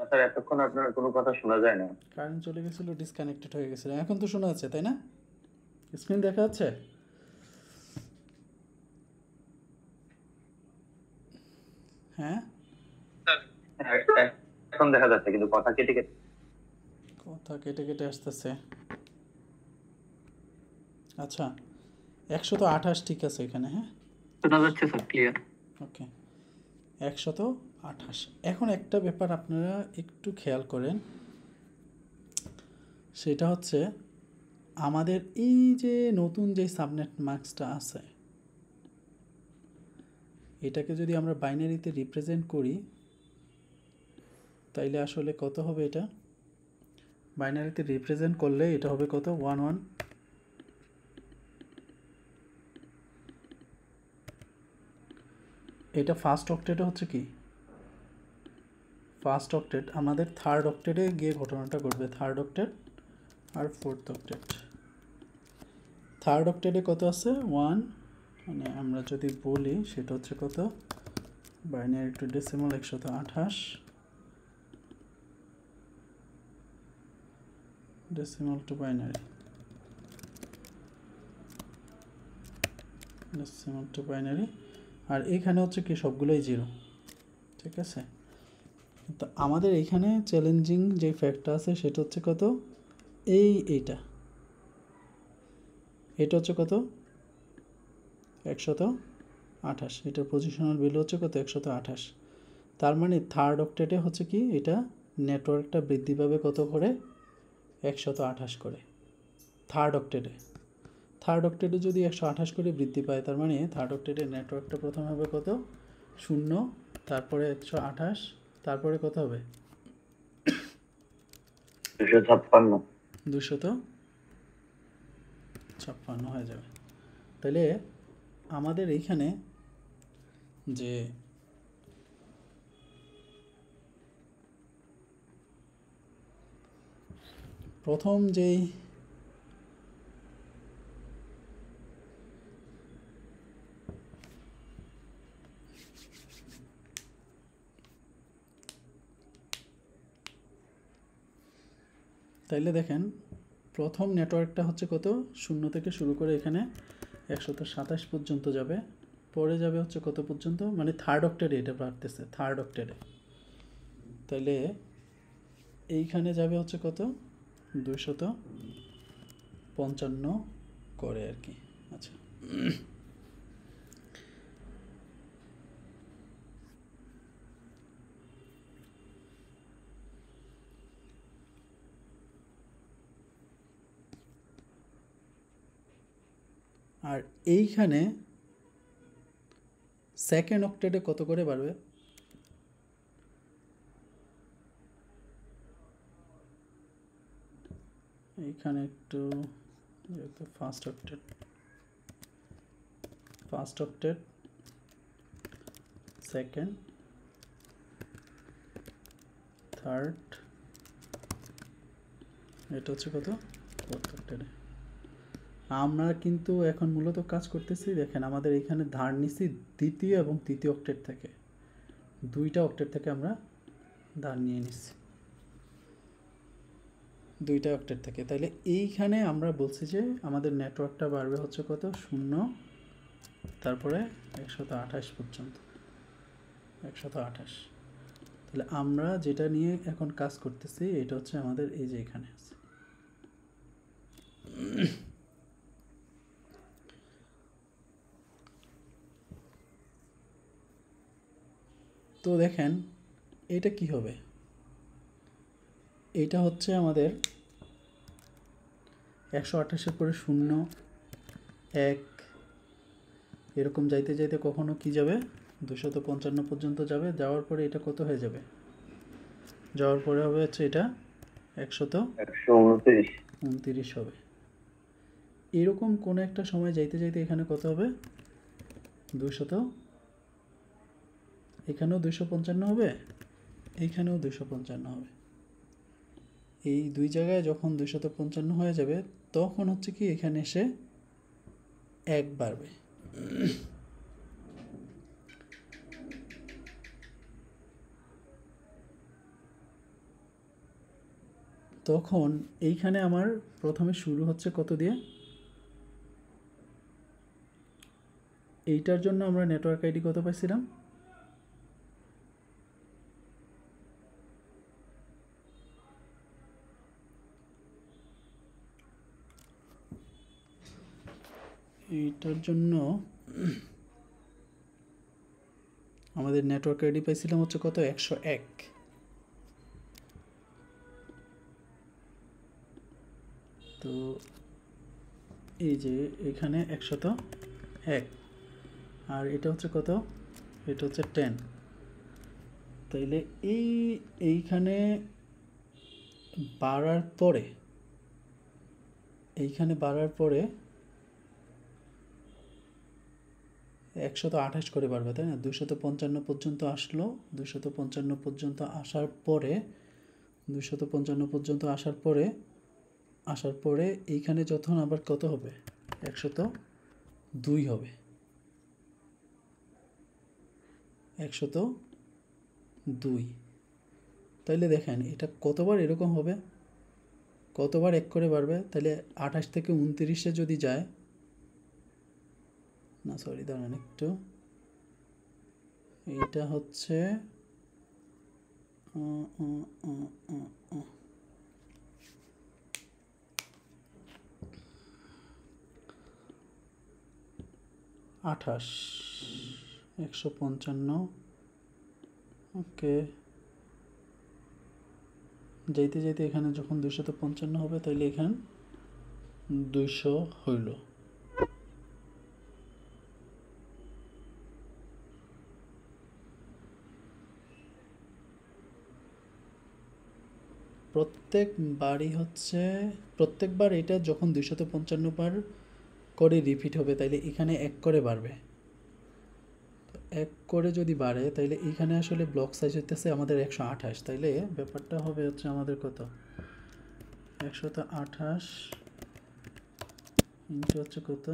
স্যার এতক্ষণ আপনার কোনো কথা শোনা যায় না। কারেন্ট চলে গেছিল, ডিসকানেক্টেড হয়ে গেছিল, এখন তো শোনা যাচ্ছে তাই না? স্ক্রিন দেখা যাচ্ছে? হ্যাঁ, এখন দেখা যাচ্ছে কিন্তু কথা কেটে কেটে। কথা কেটে কেটে আসতেছে। আচ্ছা, 128 ঠিক আছে এখানে, হ্যাঁ শোনা যাচ্ছে স্যার, ক্লিয়ার। ওকে, 128। এখন একটা ব্যাপার আপনারা একটু খেয়াল করেন, সেটা হচ্ছে আমাদের এই যে নতুন যে সাবনেট মাস্কটা আছে, এটাকে যদি আমরা বাইনারিতে রিপ্রেজেন্ট করি তাইলে আসলে কত হবে এটা? বাইনারিতে রিপ্রেজেন্ট করলে এটা হবে কত? 1 1। এটা ফার্স্ট অক্টেটে হচ্ছে কি? ফার্স্ট অক্টেট আমাদের থার্ড অক্টেটে গিয়ে ঘটনাটা ঘটবে। থার্ড অক্টেট আর ফোর্থ অক্টেট। থার্ড অক্টেটে কত আছে? 1, মানে আমরা যদি বলি সেটা হচ্ছে কত? Binary to decimal 128, decimal to binary, decimal to binary. আর এইখানে হচ্ছে কি সবগুলোই 0, ঠিক আছে? তো আমাদের এইখানে চ্যালেঞ্জিং যে ফ্যাক্টটা আছে সেটা হচ্ছে কত? এইটা হচ্ছে কত? 128। এটার পজিশনাল ভ্যালু হচ্ছে কত? 128। তার মানে থার্ড অক্টেটে হচ্ছে কি এটা নেটওয়ার্কটা বৃদ্ধি পাবে কত করে? 128 করে। থার্ড অক্টেটে যদি 128 করে বৃদ্ধি পায়, তার মানে থার্ড অক্টেটের নেটওয়ার্কটা প্রথমে হবে কত? 0, তারপরে 128, তারপরে কত হবে? 256 হয়ে যাবে। তাহলে আমাদের এইখানে যে প্রথম যেই তাইলে দেখেন প্রথম নেটওয়ার্কটা হচ্ছে কত? 0 থেকে শুরু করে এখানে 127 পর্যন্ত যাবে, পরে যাবে হচ্ছে কত পর্যন্ত? মানে থার্ড অক্টেটে এটা বাড়তেছে, থার্ড অক্টেটে। তাইলে এইখানে যাবে হচ্ছে কত? 255 করে আর কি। আচ্ছা, আর এইখানে সেকেন্ড অক্টেটে কত করে বাড়বে? এইখানে একটু যেহেতু ফার্স্ট অক্টেট, সেকেন্ড, থার্ড, এটা হচ্ছে কত? ফোর্থ অক্টেটে। আমরা কিন্তু এখন মূলত কাজ করতেছি, দেখেন আমাদের এখানে ধার নিছি দ্বিতীয় এবং তৃতীয় অক্টেট থেকে, 2টা অক্টেট থেকে আমরা ধার নিয়ে নিচ্ছি, 2টা অক্টেট থেকে। তাইলে এইখানে আমরা বলছি যে আমাদের নেটওয়ার্কটা বাড়বে হচ্ছে কত? 0, তারপরে 128 পর্যন্ত, 128। তাহলে আমরা যেটা নিয়ে এখন কাজ করতেছি এটা হচ্ছে আমাদের এই যে এখানে আছে। তো দেখেন এটা কি হবে? এটা হচ্ছে আমাদের 128-এর পরে 0, 1, এরকম যাইতে যাইতে কখনো কি যাবে? 255 পর্যন্ত যাবে। যাওয়ার পরে এটা কত হয়ে যাবে? যাওয়ার পরে হবে হচ্ছে এটা 129 হবে। এরকম কোনো একটা সময় যাইতে যাইতে এখানে কত হবে? 200, এখানেও 255 হবে, এইখানেও 255 হবে। এই দুই জায়গায় যখন 255 হয়ে যাবে তখন হচ্ছে কি এখানে এসে 1 বাড়বে। তখন এইখানে আমার প্রথমে শুরু হচ্ছে কত দিয়ে? এইটার জন্য আমরা নেটওয়ার্ক আইডি কত পাইছিলাম? এইটার জন্য আমাদের নেটওয়ার্ক আইডি পাইছিলাম হচ্ছে কত? 101। তো এই যে এখানে 101, আর এটা হচ্ছে কত? এটা হচ্ছে 10। তাইলে এইখানে বাড়ার পরে এইখানে বাড়ার পরে 128 করে বাড়বে, তাই না? 255 পর্যন্ত আসলো, 255 পর্যন্ত আসার পরে 255 পর্যন্ত আসার পরে এইখানে যখন আবার কত হবে, 102 হবে, 102। তাইলে দেখেন এটা কতবার এরকম হবে, কতবার এক করে বাড়বে। তাহলে 28 থেকে 29-এ যদি যায়, না সরি দাঁড়ান একটু, এইটা হচ্ছে 28, 155, ওকে। যাইতে যাইতে এখানে যখন 255 হবে, তাইলে এখানে 200 হইল। প্রত্যেকবার এটা যখন 255 বার করে রিপিট হবে, তাইলে এখানে এক করে বাড়বে। এক করে যদি বাড়ে, তাইলে এখানে আসলে ব্লক সাইজ হইতেছে আমাদের 128। তাইলে ব্যাপারটা হবে হচ্ছে আমাদের কত, 128 ইন্টু হচ্ছে কত,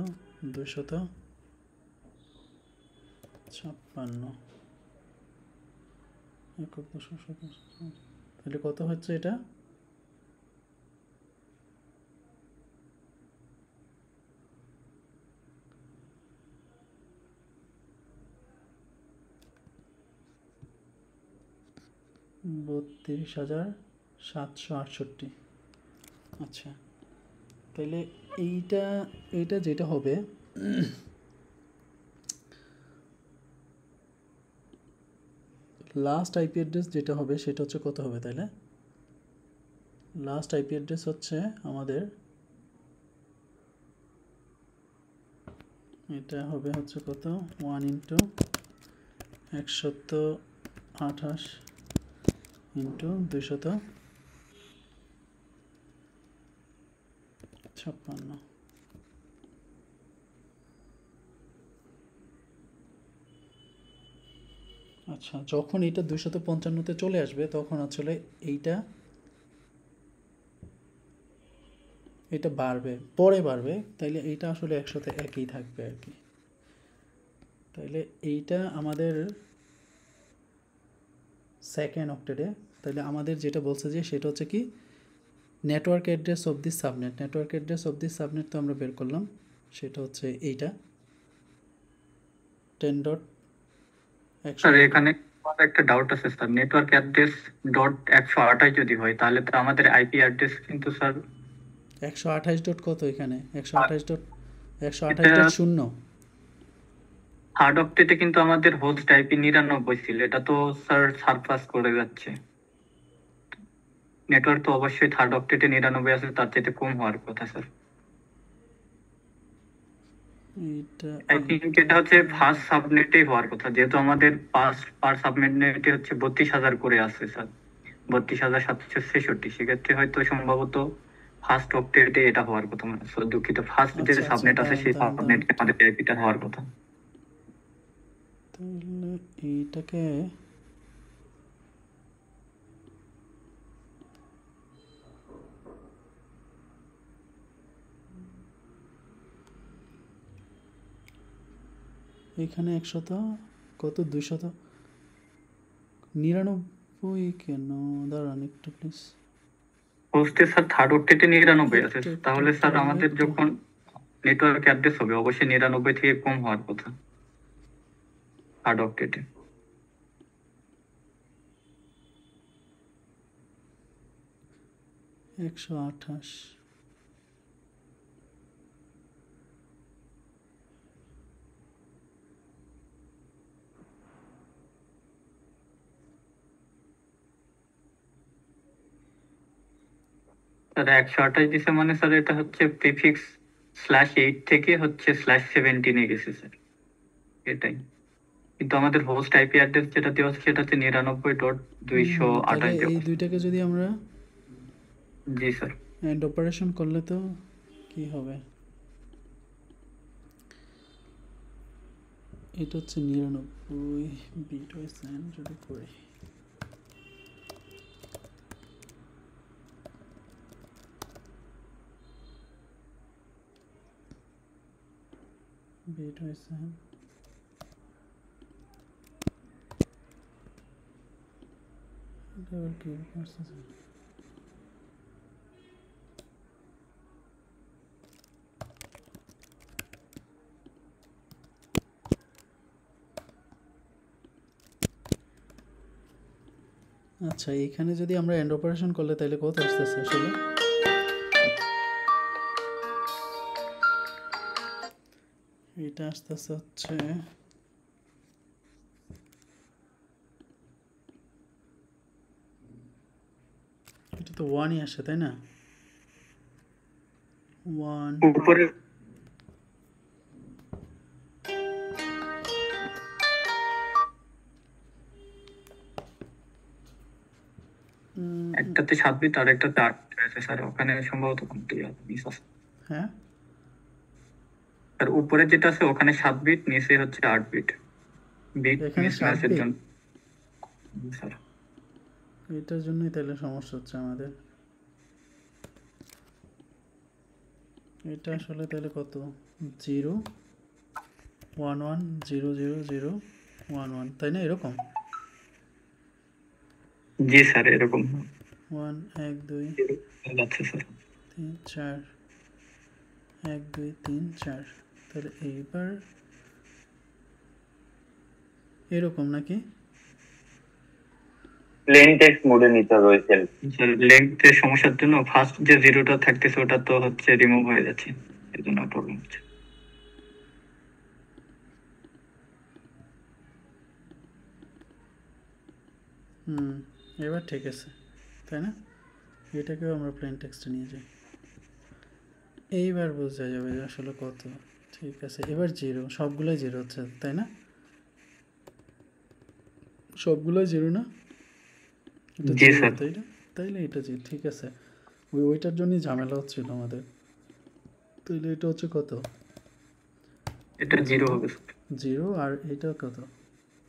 256, একক 257। তাহলে কত হচ্ছে এটা, $32,768। আচ্ছা, তাহলে এইটা যেটা হবে, লাস্ট আইপি অ্যাড্রেস যেটা হবে সেটা হচ্ছে কত হবে, তাইলে লাস্ট আইপি অ্যাড্রেস হচ্ছে আমাদের, এটা হবে হচ্ছে কত, 1 ইন্টু 128 ইন্টু 256। আচ্ছা, যখন এটা 255-তে চলে আসবে, তখন আসলে এটা বাড়বে, পরে বাড়বে। তাইলে এইটা আসলে 100-তে একই থাকবে আর কি। তাইলে এইটা আমাদের সেকেন্ড অক্টেটে। তাইলে আমাদের যেটা বলছে যে সেটা হচ্ছে কি, network address of this subnet. Network address of this subnet তো আমরা বের করলাম, সেটা হচ্ছে এইটা 10.100। স্যার এখানে আমার একটা ডাউট আছে স্যার, নেটওয়ার্ক অ্যাড্রেস ডট 128 যদি হয়, তাহলে তো আমাদের আইপি অ্যাড্রেস কিন্তু স্যার 128 ডট কত, এখানে 128.0। থার্ড অক্টেটে কিন্তু আমাদের হোস্ট আইপি 99 ছিল, এটা তো স্যার সারপ্লাস করে যাচ্ছে। নেটওয়ার্ক তো অবশ্যই থার্ড অক্টেটে 99 আছে, তার চাইতে কম হওয়ার কথা স্যার। আই থিঙ্ক এটা হচ্ছে ফার্স্ট সাবনেটেই হওয়ার কথা, যেহেতু আমাদের পার সাবনেটে হচ্ছে 32,000 করে আছে স্যার, 32,766। সেক্ষেত্রে হয়তো সম্ভবত ফার্স্ট অক্টেটে এটা হওয়ার কথা, মানে দুঃখিত, ফার্স্ট যে সাবনেট আছে সেই সাবনেটে আমাদের আইপিটা হওয়ার কথা। তাহলে এইটাকে এখানে 100 কত, 299 কেন, দাঁড়ান একটু প্লিজ। হোস্টে স্যার থার্ড অক্টেটে 99 আছে, তাহলে স্যার আমাদের যখন নেটওয়ার্ক অ্যাড্রেস হবে অবশ্যই 99 থেকে কম হওয়ার কথা থার্ড অক্টেটে। 128 স্যার 128 দিছে মানে স্যার এটা হচ্ছে প্রিফিক্স /8 থেকে হচ্ছে /17 গেছে স্যার, এটাই। কিন্তু আমাদের হোস্ট আইপি অ্যাড্রেস যেটা দেওয়া আছে সেটা হচ্ছে 99.228 তাহলে এই দেওয়া আছে। দুইটাকে যদি আমরা জি স্যার। এন্ড অপারেশন করলে তো কি হবে, এটা হচ্ছে 99 বিটওয়াইজ এন্ড যদি করি বিটওয়াইজ এন্ড এটা আবার কি করতেছে। আচ্ছা এইখানে যদি আমরা এন্ড অপারেশন করলে তাহলে কত আসতেছে আসলে, এটা আসতেছে হচ্ছে এটা তো 1ই আসে তাই না, 1 উপরে একটাতে 7 বিট আর একটাতে 8 বিট আছে স্যার, ওখানে সম্ভবত কোনটি মিস আছে। হ্যাঁ আর উপরে যেটা আছে ওখানে 7 বিট, নিচে হচ্ছে 8 বিট। বিট এখানে মিস 7 ম্যাচের bit? জন্য স্যার। এটার জন্যই তাহলে সমস্যা হচ্ছে আমাদের। এটা আসলে তাহলে কত, 0 1 1 0 0 0 1 1 তাই না, এরকম জি স্যার এরকম 1 1 2 যাচ্ছে স্যার। 3 4 1 2 3 4, তাহলে এইবার এরকম নাকি, প্লেন টেক্সট মোডে নিতে হবে ওই সেল। স্যার লেংথের সমস্যার জন্য ফার্স্ট যে জিরোটা থাকতেছে ওটা তো হচ্ছে রিমুভ হয়ে যাচ্ছে, এর জন্য প্রবলেম হচ্ছে। এবার ঠিক আছে তাই না, এটাকেও আমরা প্লেন টেক্সটে নিয়ে যাই, এইবার বোঝা যাবে যে আসলে কত। ঠিক আছে এবার 0, সবগুলোই 0 হচ্ছে তাই না, সবগুলোই 0 না, এটা জি 0 স্যার। তাই না, তাইলে এটা জি ঠিক আছে, ওইটার জন্যই ঝামেলা হচ্ছিল আমাদের। তাইলে এটা হচ্ছে কত, এটা জিরো হবে স্যার, 0, আর এটা কত,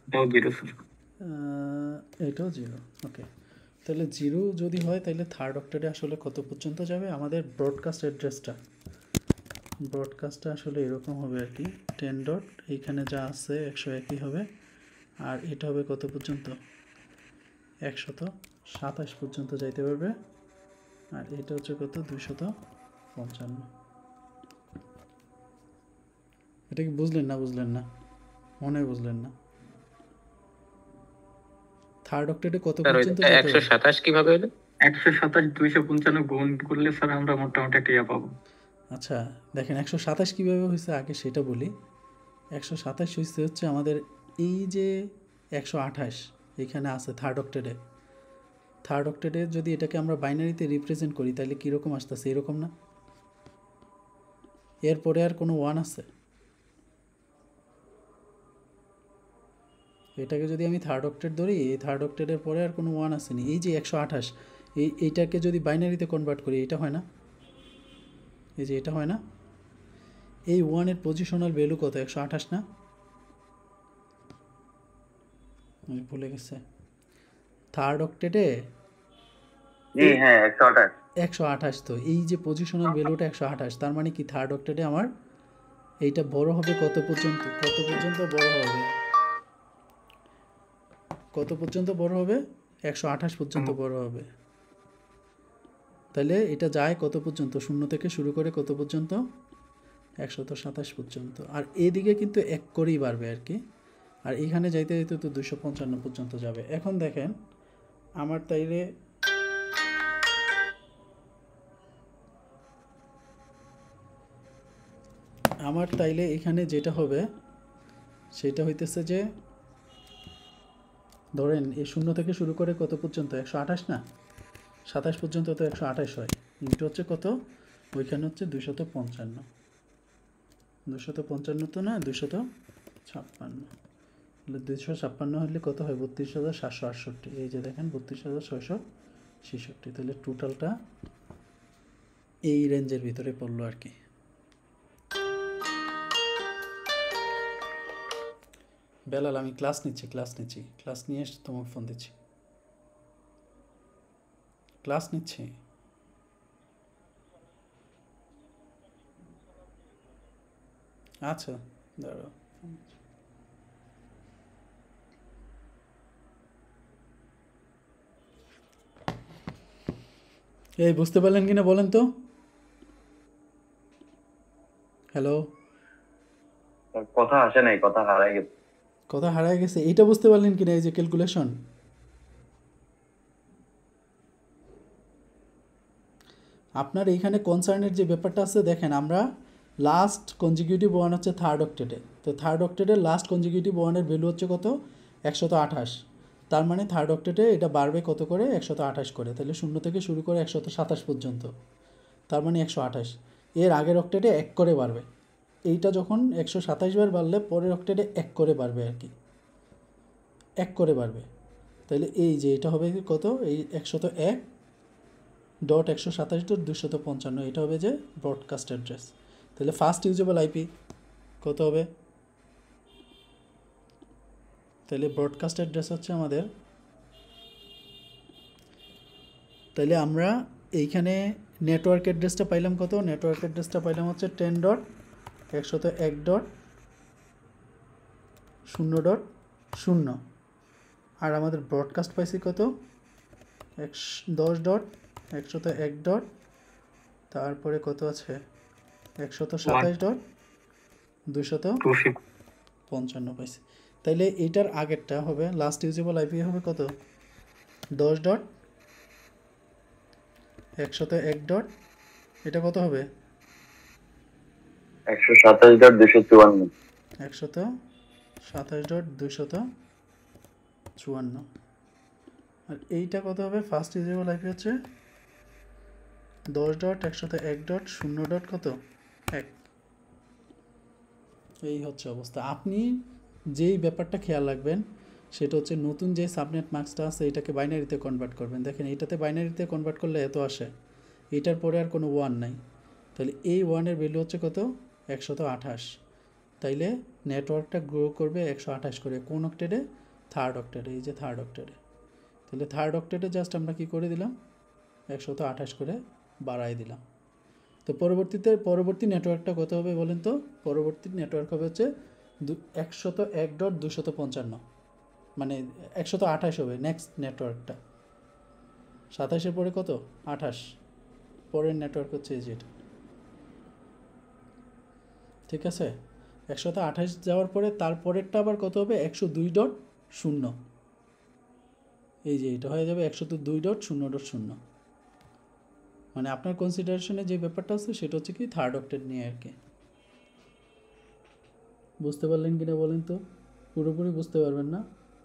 এটাও জিরো স্যার। এটাও 0। ওকে তাহলে 0 যদি হয় তাহলে থার্ড অক্টেটে আসলে কত পর্যন্ত যাবে আমাদের ব্রডকাস্ট অ্যাড্রেসটা, ব্রডকাস্টটা আসলে এরকম হবে আর কি, 10 ডট এইখানে যা আছে 101ই হবে, আর এটা হবে কত পর্যন্ত 127 পর্যন্ত যাইতে পারবে, আর এটা হচ্ছে কত 255। এটা কি বুঝলেন না, বুঝলেন না, মনে হয় বুঝলেন না, থার্ড অক্টেটে কত স্যার পর্যন্ত ওইটা যাইতে পারবে। 127 কিভাবে হলো? 127 255 গুণ করলে স্যার আমরা মোটামুটি একটা ইয়া পাবো। আচ্ছা দেখেন 127 কীভাবে হয়েছে আগে সেটা বলি। 127 হয়েছে হচ্ছে আমাদের এই যে 128 এখানে আছে থার্ড অক্টেটে, থার্ড অক্টেটে যদি এটাকে আমরা বাইনারিতে রিপ্রেজেন্ট করি তাহলে কীরকম আসতেছে, এরকম না, এরপরে আর কোনো 1 আছে, এটাকে যদি আমি থার্ড অক্টেট ধরি, এই থার্ড অক্টেটের পরে আর কোনো 1 আসেনি, এই যে 128 এইটাকে যদি বাইনারিতে কনভার্ট করি এটা হয় না, এই যে এটা হয় না, এই 1-এর পজিশনাল ভ্যালু কত 128 না, আমি ভুলে গেছে, থার্ড অক্টেটে জি হ্যাঁ 128। 128, তো এই যে পজিশনাল ভ্যালুটা 128, তার মানে কি থার্ড অক্টেটে আমার এইটা বড় হবে কত পর্যন্ত, কত পর্যন্ত বড় হবে, কত পর্যন্ত বড় হবে 128 পর্যন্ত বড় হবে, তাহলে এটা যায় কত পর্যন্ত, 0 থেকে শুরু করে কত পর্যন্ত 127 পর্যন্ত, আর এদিকে কিন্তু এক করেই বাড়বে আর কি, আর এখানে যাইতে যাইতে তো 255 পর্যন্ত যাবে। এখন দেখেন আমার তাইলে এখানে যেটা হবে সেটা হইতেছে যে ধরেন এই 0 থেকে শুরু করে কত পর্যন্ত 128 না, 27 পর্যন্ত তো 128 হয়, ইন্টু হচ্ছে কত, ওইখানে হচ্ছে 255 তো না 256, তাহলে 256 হলে কত হয়? 32,768। এই যে দেখেন 32,666। তাহলে টোটালটা এই রেঞ্জের ভিতরে পড়লো আর কি। বেলাল, আমি ক্লাস নিচ্ছি, ক্লাস নিয়ে এসে তোমাকে ফোন দিচ্ছি। ক্লাস নিচ্ছি। আচ্ছা দাঁড়াও। এই বুঝতে পারলেন কিনা বলেন তো? হ্যালো, কথা আসে নাই, কথা হারাই গেছে। কথা হারায় গেছে, এইটা বুঝতে পারলেন কিনা? এই যে ক্যালকুলেশন, আপনার এইখানে কনসার্নের যে ব্যাপারটা আছে দেখেন, আমরা লাস্ট কনজিকিউটিভ ওয়ান হচ্ছে থার্ড অক্টেটে, তো থার্ড অক্টেটের লাস্ট কনজিকিউটিভ ওয়ানের ভ্যালু হচ্ছে কত? 128। তার মানে থার্ড অক্টেটে এটা বাড়বে কত করে? 128 করে। তাহলে 0 থেকে শুরু করে 127 পর্যন্ত, তার মানে 128। এর আগের অক্টেটে 1 করে বাড়বে। এইটা যখন 127 বার বাড়লে পরের অক্টেটে 1 করে বাড়বে আর কি, 1 করে বাড়বে। তাহলে এই যে এটা হবে কত? এই 101.127.255, এটা হবে যে ব্রডকাস্ট অ্যাড্রেস। তাহলে ফার্স্ট ইউজেবল আইপি কত হবে? তাহলে ব্রডকাস্ট অ্যাড্রেস হচ্ছে আমাদের, তাহলে আমরা এইখানে নেটওয়ার্ক অ্যাড্রেসটা পাইলাম কত? নেটওয়ার্ক অ্যাড্রেসটা পাইলাম হচ্ছে 10.1.0.0, আর আমাদের ব্রডকাস্ট পাইছি কত? 10.101. তারপরে কত আছে? 127.255 পাইছি। তাইলে এইটার আগেরটা হবে লাস্ট ইউজেবল আইপি হবে কত? 10.101. এটা কত হবে? 127.254। 127.254। আর এইটা কত হবে? ফার্স্ট ইউজেবল আইপি হচ্ছে 10.101.0. কত? 1। এই হচ্ছে অবস্থা। আপনি যেই ব্যাপারটা খেয়াল রাখবেন সেটা হচ্ছে নতুন যে সাবনেট মাস্কটা আছে এটাকে বাইনারিতে কনভার্ট করবেন। দেখেন এইটাতে বাইনারিতে কনভার্ট করলে এত আসে, এটার পরে আর কোনো ওয়ান নাই। তাহলে এই ওয়ানের ভ্যালু হচ্ছে কত? 128। তাইলে নেটওয়ার্কটা গ্রো করবে 128 করে। কোন অক্টেটে? থার্ড অক্টেটে। এই যে থার্ড অক্টেটে। তাহলে থার্ড অক্টেটে জাস্ট আমরা কি করে দিলাম? 128 করে বাড়াই দিলাম। তো পরবর্তী নেটওয়ার্কটা কত হবে বলেন তো? পরবর্তী নেটওয়ার্ক হবে হচ্ছে 101.255, মানে 128 হবে নেক্সট নেটওয়ার্কটা। 27-এর পরে কত? 28। পরের নেটওয়ার্ক হচ্ছে এই যেটা, ঠিক আছে? 128 যাওয়ার পরে তারপরেরটা আবার কত হবে? 102.0। এই যে এটা হয়ে যাবে 102.0.0। মানে আপনার কনসিডারেশনে যে ব্যাপারটা আছে সেটা হচ্ছে কি থার্ড অক্টেট নিয়ে আর কি। বুঝতে পারলেন কিনা বলেন তো? পুরোপুরি বুঝতে পারবেন না,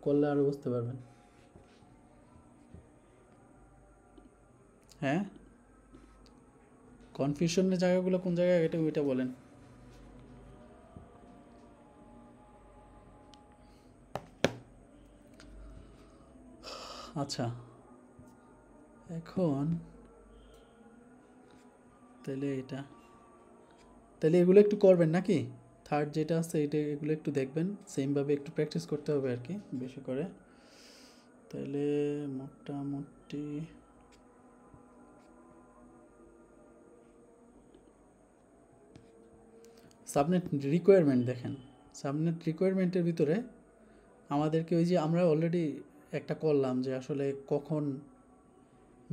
করলে আরও বুঝতে পারবেন। হ্যাঁ, কনফিউশনের জায়গাগুলো কোন জায়গায় এটা ওইটা বলেন। আচ্ছা, এখন তাহলে এগুলো একটু করবেন নাকি? থার্ড যেটা আছে এগুলো একটু দেখবেন, সেমভাবে একটু প্র্যাকটিস করতে হবে আর কি বেশি করে। তাহলে মোটামুটি সাবনেট রিকোয়ারমেন্ট দেখেন। সাবনেট রিকোয়ারমেন্টের ভিতরে আমাদেরকে ওই যে আমরা অলরেডি একটা করলাম যে আসলে কখন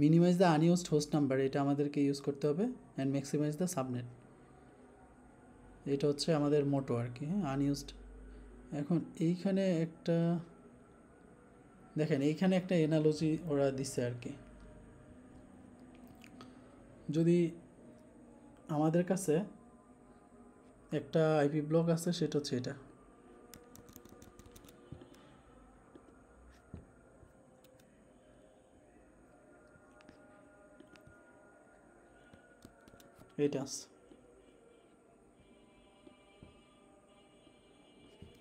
minimize the unused host number, এটা আমাদেরকে ইউজ করতে হবে, অ্যান্ড ম্যাক্সিমাইজ দ্য সাবনেট, এটা হচ্ছে আমাদের মোটো আর কি। হ্যাঁ, আনইউজড। এখন এইখানে একটা দেখেন, এইখানে একটা এনালজি ওরা দিচ্ছে আর কি। যদি আমাদের কাছে একটা আইপি ব্লক আছে, সেটা হচ্ছে এটা, এটা আছে,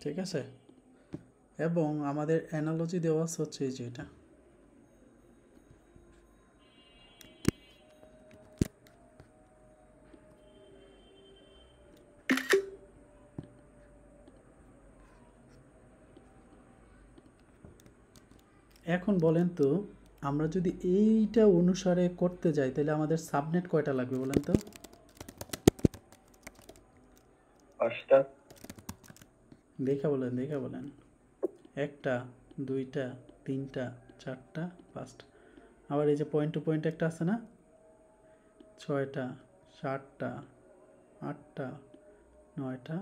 ঠিক আছে? এবং আমাদের অ্যানালজি দেওয়া আছে হচ্ছে এই যে এটা। এখন বলেন তো আমরা যদি এইটা অনুসারে করতে যাই তাহলে আমাদের সাবনেট কয়টা লাগবে বলেন তো? 5টা। দেখা বলেন 1টা 2টা 3টা 4টা 5টা। আবার এই যে পয়েন্ট টু পয়েন্ট একটা আছে না, 6টা 7টা 8টা 9টা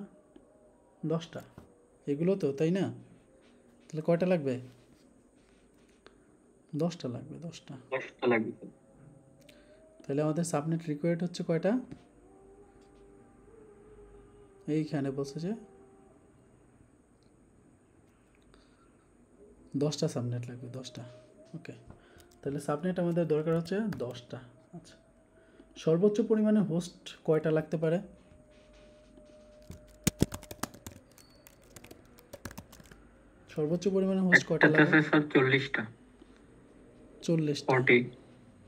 10টা, এগুলো তো তাই না? তাহলে কয়টা লাগবে? 10টা লাগবে, 10টা। 10টা লাগবে স্যার। তাহলে আমাদের সাবনেট রিকোয়ার্ড হচ্ছে কয়টা? এইখানে বলছে যে 10টা সাবনেট লাগবে, 10টা। ওকে, তাহলে সাবনেট আমাদের দরকার হচ্ছে 10টা। আচ্ছা, সর্বোচ্চ পরিমাণে হোস্ট কয়টা লাগতে পারে? সর্বোচ্চ পরিমাণে হোস্ট কয়টা একটাতে লাগবে? আছে স্যার 40টা 40টা। 40।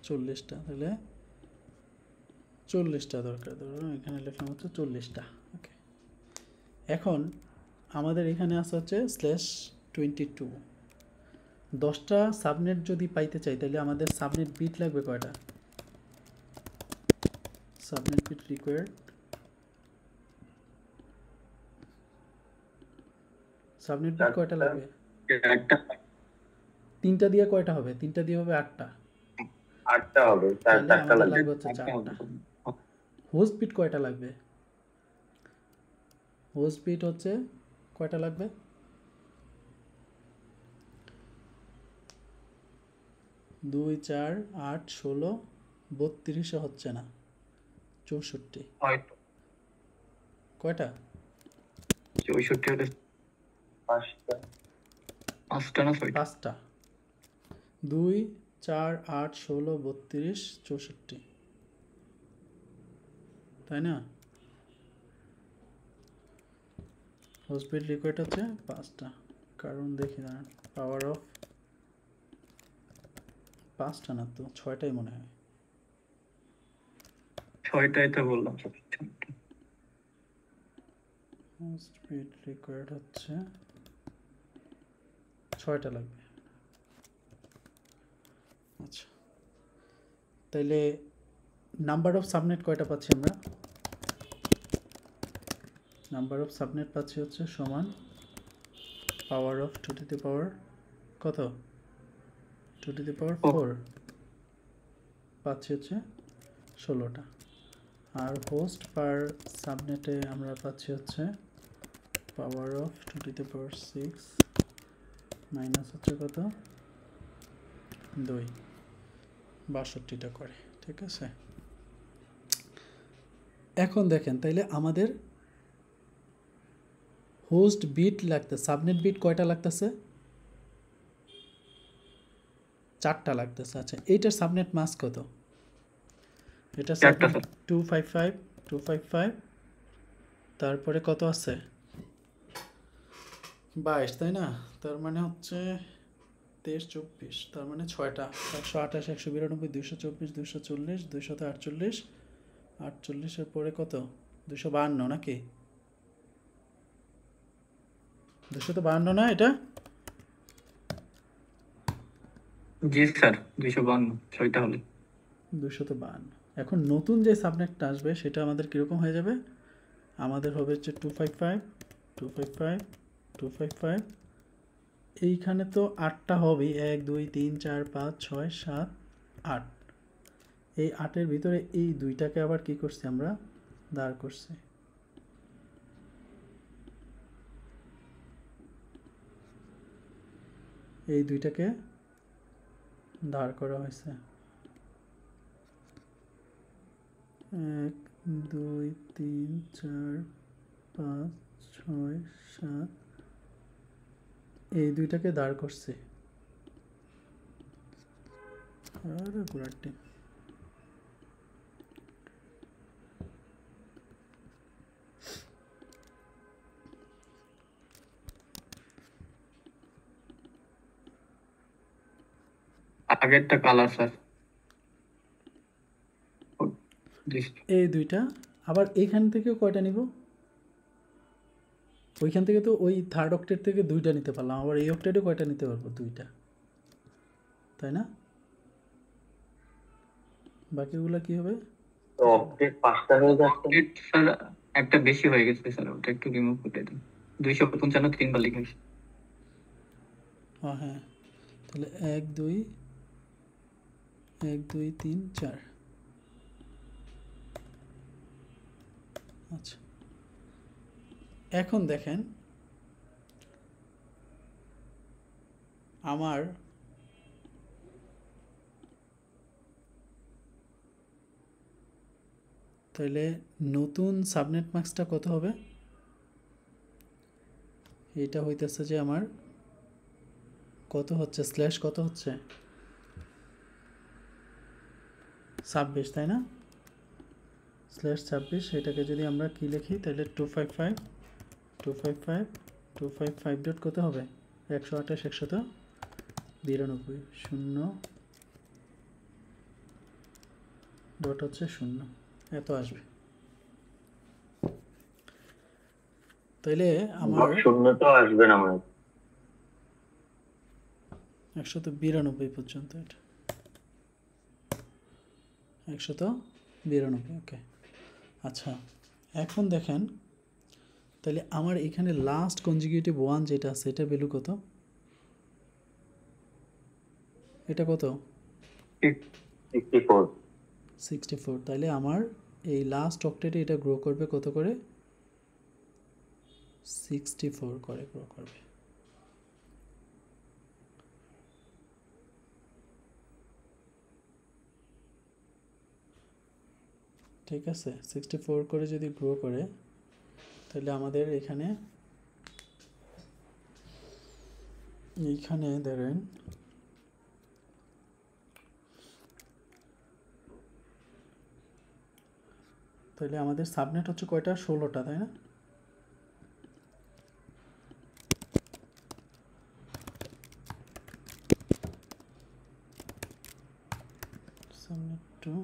40টা, তাহলে 40টা দরকার। ধরুন এখানে লিখলাম হচ্ছে 40টা। ওকে, এখন আমাদের এখানে আছে হচ্ছে /22। 10টা সাবনেট যদি পাইতে চাই তাহলে আমাদের সাবনেট বিট লাগবে কয়টা? Subnet bit required, subnet bit কয়টা লাগবে? একটা 3টা দিয়ে কয়টা হবে? 3টা দিয়ে হবে 8টা। 8টা হবে, তাহলে 4টা আমাদের লাগবে। লাগবে হচ্ছে 4টা। হোস্ট বিট কয়টা লাগবে? হোস্ট বিট হচ্ছে কয়টা লাগবে? 2 4 8 16 32 হচ্ছে না, 64। হয়তো কয়টা? 64 হলে 5টা। 5টা না 6টা? 5টা। 2 4 8 16 32 64, তাই না? হোস্ট বিট রিকোয়ার্ড হচ্ছে 5টা। কারণ দেখি না, পাওয়ার অফ 5টা না তো 6টাই মনে হয়। 6টাই তো বললাম। হোস্ট বিট রিকোয়ার্ড হচ্ছে 6টা লাগবে। আচ্ছা, তাইলে নাম্বার অফ সাবনেট কয়টা পাচ্ছি আমরা? নাম্বার অফ সাবনেট পাচ্ছি হচ্ছে সমান পাওয়ার অফ 2 টু দি পাওয়ার কত? 2 টু দি পাওয়ার 4 পাচ্ছি হচ্ছে 16টা। আর হোস্ট পার সাবনেটে আমরা পাচ্ছি হচ্ছে power of 2 to the power 6 minus হচ্ছে কত? 2, 62টা করে। ঠিক আছে, এখন দেখেন তাইলে আমাদের হোস্ট বিট লাগতে, সাবনেট বিট কয়টা লাগতেছে? 4টা লাগতেছে। আচ্ছা, এইটার সাবনেট মাস্ক কত? এটা সাবনেট 255 255, তারপরে কত আছে? 22, তাই না? তার মানে হচ্ছে 23 24, তার মানে 6টা। 128 192 224 240 248 48 পরে কত? 252 নাকি? 252 না এটা? জি স্যার 252 6টা হলে 252। এখন নতুন যে সাবনেটটা আসবে সেটা আমাদের কীরকম হয়ে যাবে? আমাদের হবে হচ্ছে 255 255 255। এইখানে তো 8টা হবেই, 1 2 3 4 5 6 7 8। এই 8-এর ভিতরে এই 2টাকে আবার কি করছি আমরা? দাঁড় করছি। এই 2টাকে দাঁড় করা হয়েছে। 1 2 3 4 5 6 7, এই 2টাকে দাঁড় করছে। আরে বুড়াটি, আগেরটা কালার স্যার। এই দুইটা। আবার এইখান থেকেও কয়টা নিব? ওইখান থেকে তো ওই থার্ড অক্টেট থেকে দুইটা নিতে পারলাম, আবার এই অক্টেটে কয়টা নিতে পারবো? দুইটা, তাই না? বাকিগুলো কি হবে? তো অক্টেট 5টা হয়ে যাচ্ছে। অক্টেট স্যার একটা বেশি হয়ে গেছে স্যার, ওটা একটু রিমুভ করে দিন। 255 3বার লিখে গেছে। হ্যাঁ, তাহলে 1 2 1 2 3 4। আচ্ছা, এখন দেখেন আমার তাহলে নতুন সাবনেট মাস্কটা কত হবে? এটা হইতেছে যে আমার কত হচ্ছে, স্ল্যাশ কত হচ্ছে? 26, তাই না? স্ল্যাশ 26। এটাকে যদি আমরা কি লিখি তাহলে 255 ডট কত হবে? 128 192 0 ডট হচ্ছে 0, এত আসবে। তাইলে আমার 0 তো আসবে না মানে 192 পর্যন্ত, এটা 192। ওকে, আচ্ছা এখন দেখেন তাহলে আমার এখানে লাস্ট কনজিকিউটিভ 1 যেটা আছে এটা ভ্যালু কত? এটা কত? 64। তাহলে আমার এই লাস্ট অক্টেটে এটা গ্রো করবে কত করে? 64 করে গ্রো করবে। ঠিক আছে, 64 করে যদি গ্রো করে তাহলে আমাদের এইখানে ধরেন তাহলে আমাদের সাবনেট হচ্ছে কয়টা? 16টা, তাই না? সাবনেট 2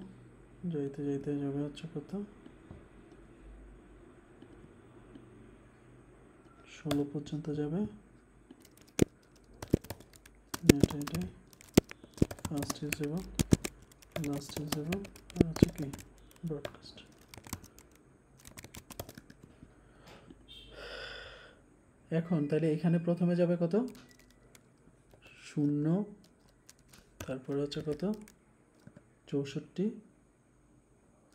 যাইতে যাইতে যাবে হচ্ছে কত? 16 পর্যন্ত যাবে। এটা ফার্স্ট ইউজেবল, লাস্ট ইউজেবল, আর হচ্ছে কি ব্রডকাস্ট। এখন তাহলে এখানে প্রথমে যাবে কত? 0, তারপরে হচ্ছে কত? 64,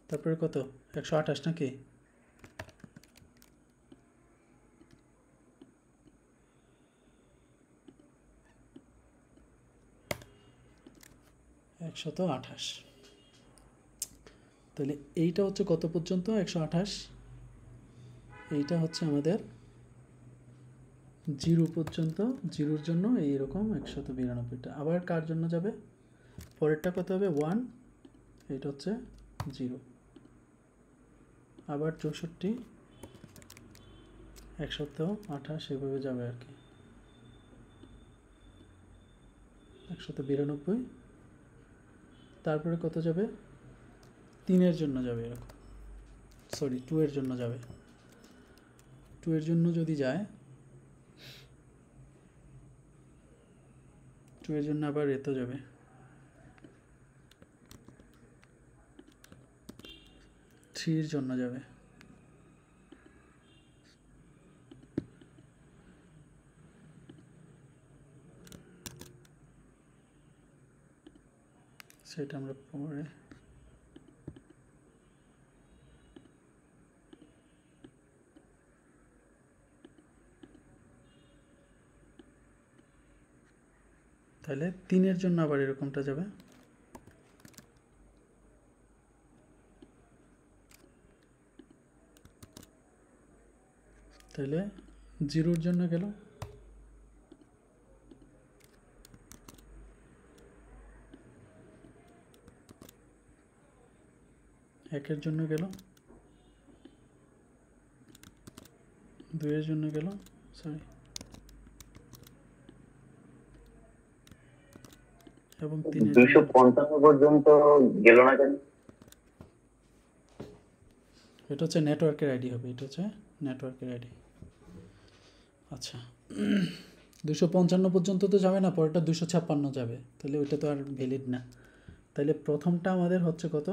তারপরে কত? 128 নাকি? একশত 28। তাহলে এইটা হচ্ছে কত পর্যন্ত? 128। এইটা হচ্ছে আমাদের 0 পর্যন্ত। 0-র জন্য এইরকম 192টা। আবার কার জন্য যাবে? পরেরটা কত হবে? 1। এইটা হচ্ছে 0। আবার 64, 128, এভাবে যাবে আর কি। 192। তারপরে কত যাবে? 3-এর জন্য যাবে এরকম, সরি 2-এর জন্য যাবে। 2-এর জন্য যদি যায়, 2-এর জন্য আবার এত যাবে, থ্রির জন্য যাবে। সেটা আমরা পরে তাহলে 3-এর জন্য আবার এরকমটা যাবে। তাহলে 0-র জন্য গেল, একের জন্য গেল, 2-এর জন্য গেল, সরি এবং 3 255 পর্যন্ত গেল না কেন? এটা হচ্ছে নেটওয়ার্কের আইডি হবে, এটা হচ্ছে নেটওয়ার্কের আইডি। আচ্ছা 255 পর্যন্ত তো যাবে না, পরেরটা 256 যাবে, তাহলে ওইটা তো আর ভ্যালিড না। তাহলে প্রথমটা আমাদের হচ্ছে কত?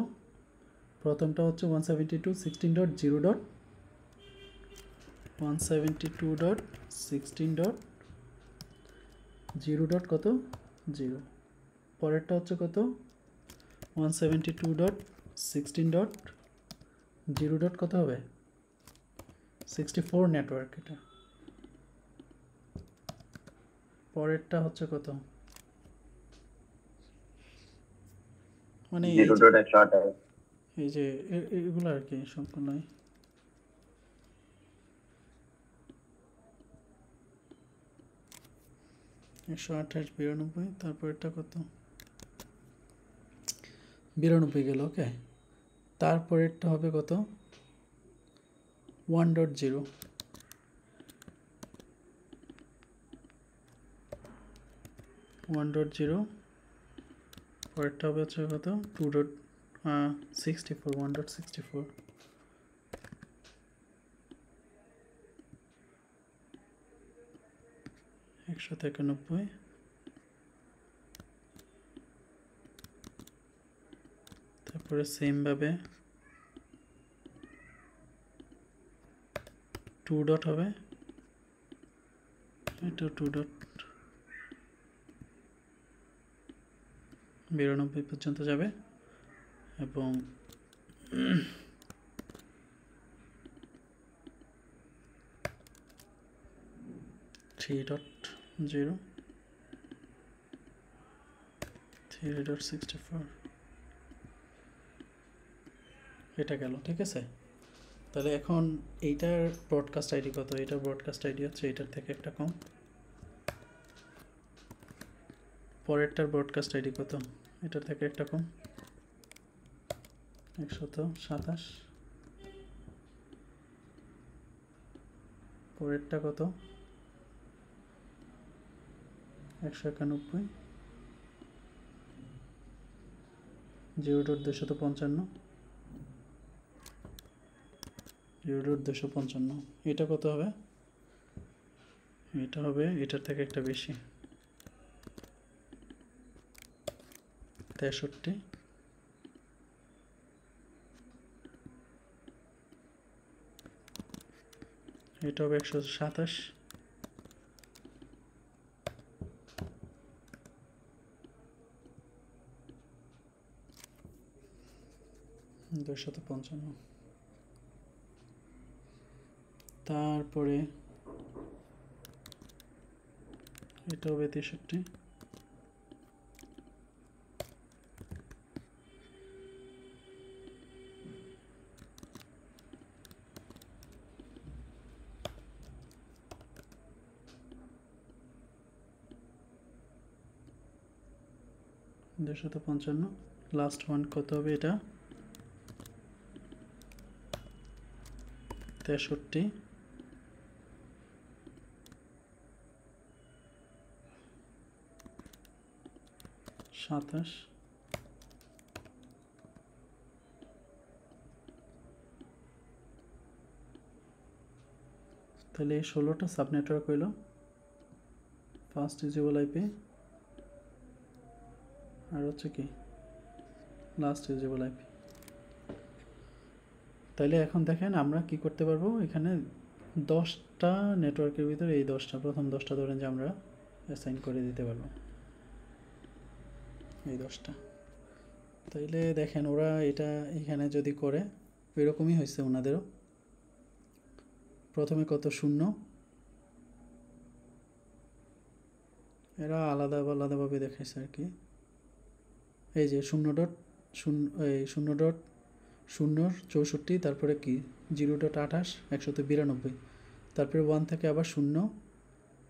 প্রথমটা হচ্ছে 172.16.0.172.16.0 কত 0। পরেরটা হচ্ছে কত 172.16.0 কত হবে 64 নেটওয়ার্ক। এটা পরেরটা হচ্ছে কত, মানে 0.128 এই যে এগুলো আর কি সম্পূর্ণই। একশো 92, তারপরেরটা কত 92 গেল। ওকে, তারপরেরটা হবে কত 1.0, পরেরটা হবে হচ্ছে কত 2.64, 1.64, একশো 91, তারপরে সেম ভাবে 2 ডট হবে, এটা 2 ডট 92 পর্যন্ত যাবে, এবং 3.0, 3.64, এটা গেল। ঠিক আছে, তাহলে এখন এইটার ব্রডকাস্ট আইডি কত? এটার ব্রডকাস্ট আইডি হচ্ছে এটার থেকে একটা কম। পরেরটার ব্রডকাস্ট আইডি কত? এটার থেকে একটা কম, 127। পরেরটা কত 191, 0.255, 0.255। এটা কত হবে? এটা হবে এটার থেকে একটা বেশি, 63। এটা হবে 127, 255। তারপরে এটা হবে 63, $255। লাস্ট ওয়ান কত হবে? এটা 63, 27। তাহলে এই 16টা সাব নেটওয়ার্ক হইল। ফার্স্ট ইউজেবল আইপি, আর হচ্ছে কি লাস্ট ইউজেবল আইপি। তাইলে এখন দেখেন আমরা কি করতে পারবো, এখানে 10টা নেটওয়ার্কের ভিতরে এই 10টা, প্রথম 10টা ধরেন যে আমরা অ্যাসাইন করে দিতে পারবো, এই 10টা। তাইলে দেখেন ওরা এটা এখানে যদি করে এরকমই হয়েছে ওনাদেরও। প্রথমে কত 0, এরা আলাদাভাবে দেখাইছে আর কি। এই যে 0.0.64, তারপরে কি 0.28, 192, তারপরে 1 থেকে আবার 0,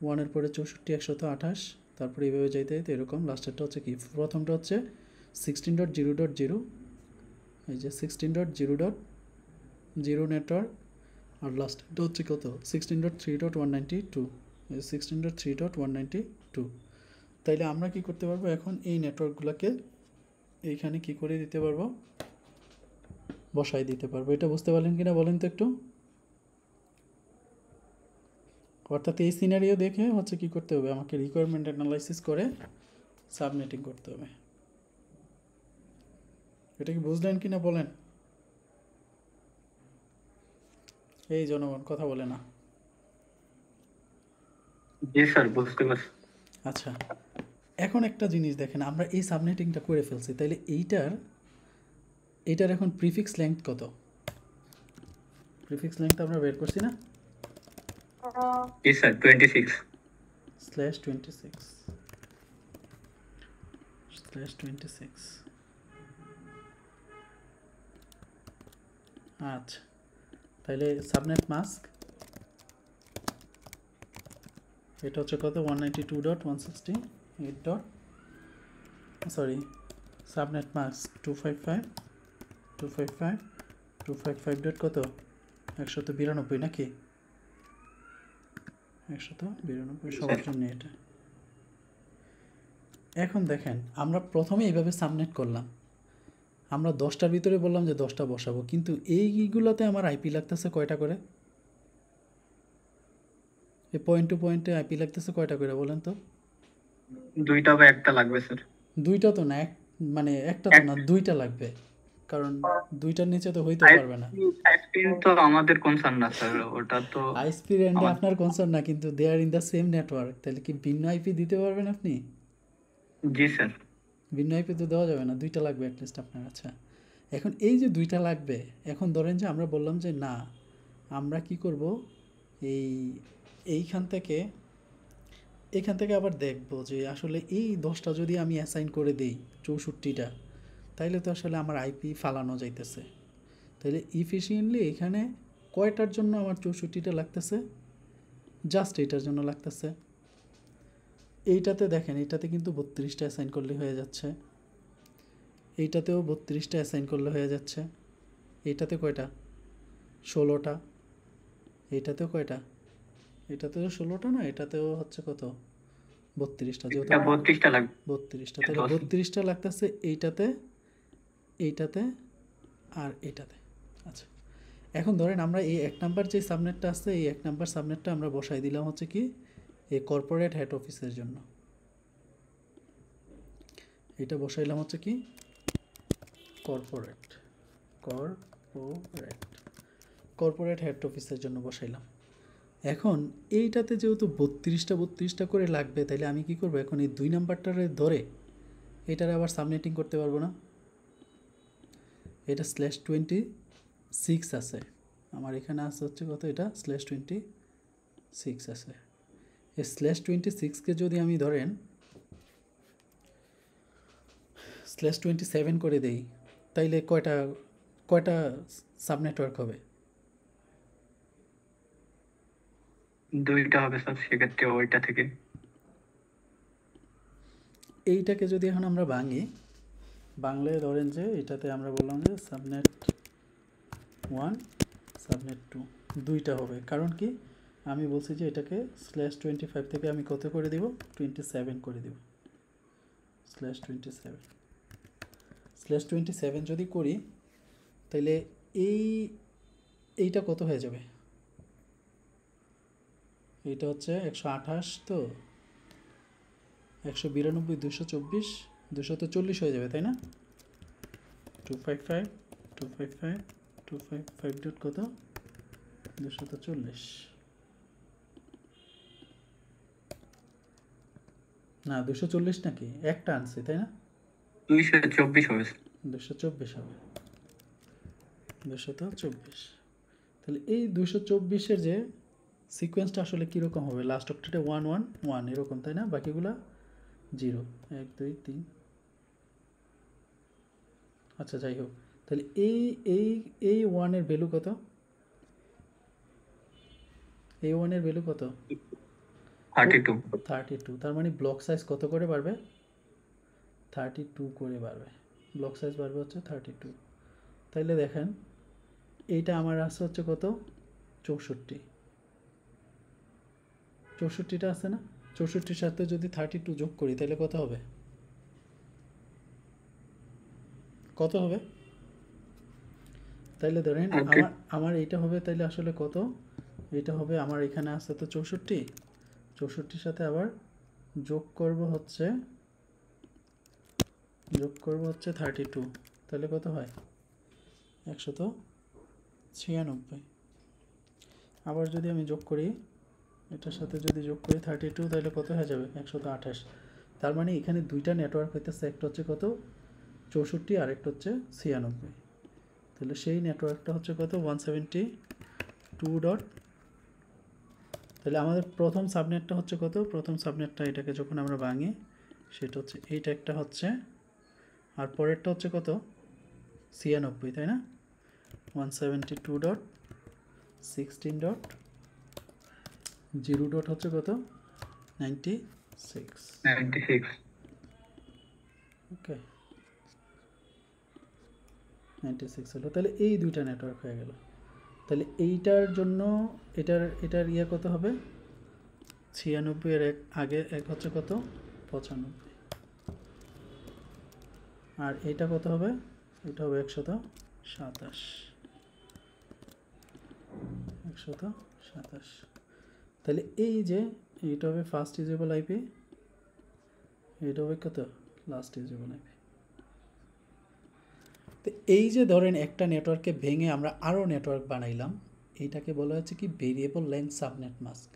1-এর পরে 64, 128, তারপরে এইভাবে যাইতে যাইতে এরকম। লাস্টেরটা হচ্ছে কি, প্রথমটা হচ্ছে 16.0.0, এই যে 16.0.0 নেটওয়ার্ক, আর লাস্টটা হচ্ছে কত 16.3.192, 16.3.192। তাইলে আমরা কি করতে পারবো এখন এই নেটওয়ার্কগুলোকে এইখানে কি করে দিতে পারবো, বসাই দিতে পারবো। এটা বুঝতে পারলেন কিনা বলেন তো একটু। অর্থাৎ এই সিনারিও দেখে হচ্ছে কি করতে হবে, আমাকে রিকোয়ারমেন্ট অ্যানালাইসিস করে সাবনেটিং করতে হবে। এটা কি বুঝলেন কিনা বলেন। এই জনগণ কথা বলে না। জি স্যার, বুঝতে পারছি। আচ্ছা, এখন একটা জিনিস দেখেন, আমরা এই সাবনেটিংটা করে ফেলছি, তাইলে এইটার এখন প্রিফিক্স লেংথ কত? প্রিফিক্স লেংথ আমরা বের করছি না, জি স্যার, 26। /26 আচ্ছা, তাহলে সাবনেট মাস্ক এটা হচ্ছে কত, 192.168. সরি, সাবনেট মাস্ক 255 ডট কত, 192 নাকি 192 সবার জন্য এটা। এখন দেখেন, আমরা প্রথমে এইভাবে সাবনেট করলাম, আমরা 10টার ভিতরে বললাম যে 10টা বসাবো, কিন্তু এইগুলোতে আমার আইপি লাগতেছে কয়টা করে, এই পয়েন্ট টু পয়েন্টে আইপি লাগতেছে কয়টা করে বলেন তো? 2টা বা 1টা লাগবে স্যার। 2টা তো না, মানে একটা তো না, 2টা লাগবে, কারণ 2টার নিচে তো হইতে পারবে না। আইপি তো আমাদের কনসার্ন না স্যার, ওটা তো আইএসপি রেন্ডে আপনার কনসার্ন না, কিন্তু দে আর ইন দ্য সেম নেটওয়ার্ক, তাহলে কি ভিন্ন আইপি দিতে পারবেন আপনি? জি স্যার। ভিন্ন আইপি তো দেওয়া যাবে না, 2টা লাগবে অ্যাটলিস্ট আপনার। আচ্ছা, এখন এই যে 2টা লাগবে, এখন ধরেন যে আমরা বললাম যে না, আমরা কি করব, এইখান থেকে আবার দেখব যে আসলে এই 10টা যদি আমি অ্যাসাইন করে দিই 64টা, তাইলে তো আসলে আমার আইপি ফালানো যাইতেছে। তাহলে ইফিশিয়েন্টলি এখানে কয়টার জন্য আমার 64টা লাগতেছে, জাস্ট এইটার জন্য লাগতেছে। এইটাতে দেখেন, এইটাতে কিন্তু 32টা অ্যাসাইন করলে হয়ে যাচ্ছে, এইটাতেও 32টা অ্যাসাইন করলে হয়ে যাচ্ছে, এইটাতে কয়টা, 16টা, এইটাতেও কয়টা, এটাতেও 16টা না, এটাতেও হচ্ছে কত, 32টা, যেহেতু 32টা লাগবে। 32টা, তাহলে 32টা লাগতেছে এইটাতে আর এইটাতে। আচ্ছা, এখন ধরেন আমরা এই 1 নাম্বার যে সাবনেটটা আছে, এই 1 নাম্বার সাবনেটটা আমরা বসাই দিলাম হচ্ছে কি, এই কর্পোরেট হেড অফিসের জন্য। এটা বসাইলাম হচ্ছে কি, কর্পোরেট হেড অফিসের জন্য বসাইলাম। এখন এইটাতে যেহেতু 32টা করে লাগবে, তাহলে আমি কি করব, এখন এই 2 নাম্বারটারে ধরে এটারে আবার সাবনেটিং করতে পারবো না। এটা /26 আছে আমার, এখানে আছে হচ্ছে কত, এটা /26 আছে। এই /26কে যদি আমি ধরেন /27 করে দেই, তাইলে কয়টা সাবনেটওয়ার্ক হবে? 2টা হবে স্যার, সেক্ষেত্রে ওইটা থেকে। এইটাকে যদি এখন আমরা বাংলায় ধরেন যে এটাতে আমরা বললাম যে সাবনেট 1 সাবনেট 2 2টা হবে, কারণ কি আমি বলছি যে এটাকে /25 থেকে আমি কত করে দিব, 27 করে দিব। /27 যদি করি, তাহলে এইটা কত হয়ে যাবে, এইটা হচ্ছে 128, তো 192, 224, 240 হয়ে যাবে, তাই না? 255 ডট কত, 240 না, 240 নাকি, একটা আনছি তাই না, 224 হবে স্যার। 224 হবে, 224। তাহলে এই 224-এর যে সিকোয়েন্সটা আসলে কীরকম হবে, লাস্ট অক্টেটে 1 1 1 এরকম, তাই না? বাকিগুলা 0 1 2 3। আচ্ছা, যাই হোক, তাহলে এই 1-এর ভ্যালু কত, এই 1-এর ভ্যালু কত, 32। তার মানে ব্লক সাইজ কত করে বাড়বে, 32 করে বাড়বে, ব্লক সাইজ বাড়বে হচ্ছে 32। তাইলে দেখেন এইটা আমার আছে হচ্ছে কত, 64টা আছে না, 64 সাথে যদি 32 যোগ করি তাহলে কত হবে? কত হবে? তাইলে ধরেন আমার এইটা হবে তাইলে আসলে কত? এটা হবে আমার এখানে আছে তো 64, 64 সাথে আবার যোগ করব হচ্ছে 32, তাহলে কত হয়? 196। আবার যদি আমি যোগ করি, এটার সাথে যদি যোগ করি 32, তাহলে কত হয়ে যাবে? 128। তার মানে এখানে দুইটা নেটওয়ার্ক হইতেছে, একটা হচ্ছে কত 64 আর একটা হচ্ছে 96। তাহলে সেই নেটওয়ার্কটা হচ্ছে কত 172 ডট। তাহলে আমাদের প্রথম সাবনেটটা হচ্ছে কত? প্রথম সাবনেটটা এটাকে যখন আমরা ভাঙি সেটা হচ্ছে এইটা একটা হচ্ছে, আর পরেরটা হচ্ছে কত 96, তাই না? 172 ডট 16 ডট 0 ডট হচ্ছে কত 96। ওকে 96 হলো। তাহলে এই দুইটা নেটওয়ার্ক হয়ে গেল। তাহলে এইটার জন্য এটার ইয়ে কত হবে? 96 এর আগে এক হচ্ছে কত 95, আর এটা কত হবে? এটা হবে 127। তাহলে এই যে এটা হবে ফার্স্ট ইউজেবল আইপি, এটা হবে কত লাস্ট ইউজেবল আইপি। তো এই যে ধরেন একটা নেটওয়ার্ককে ভেঙে আমরা আরও নেটওয়ার্ক বানাইলাম, এইটাকে বলা হচ্ছে কি ভেরিয়েবল লেন্থ সাবনেট মাস্ক।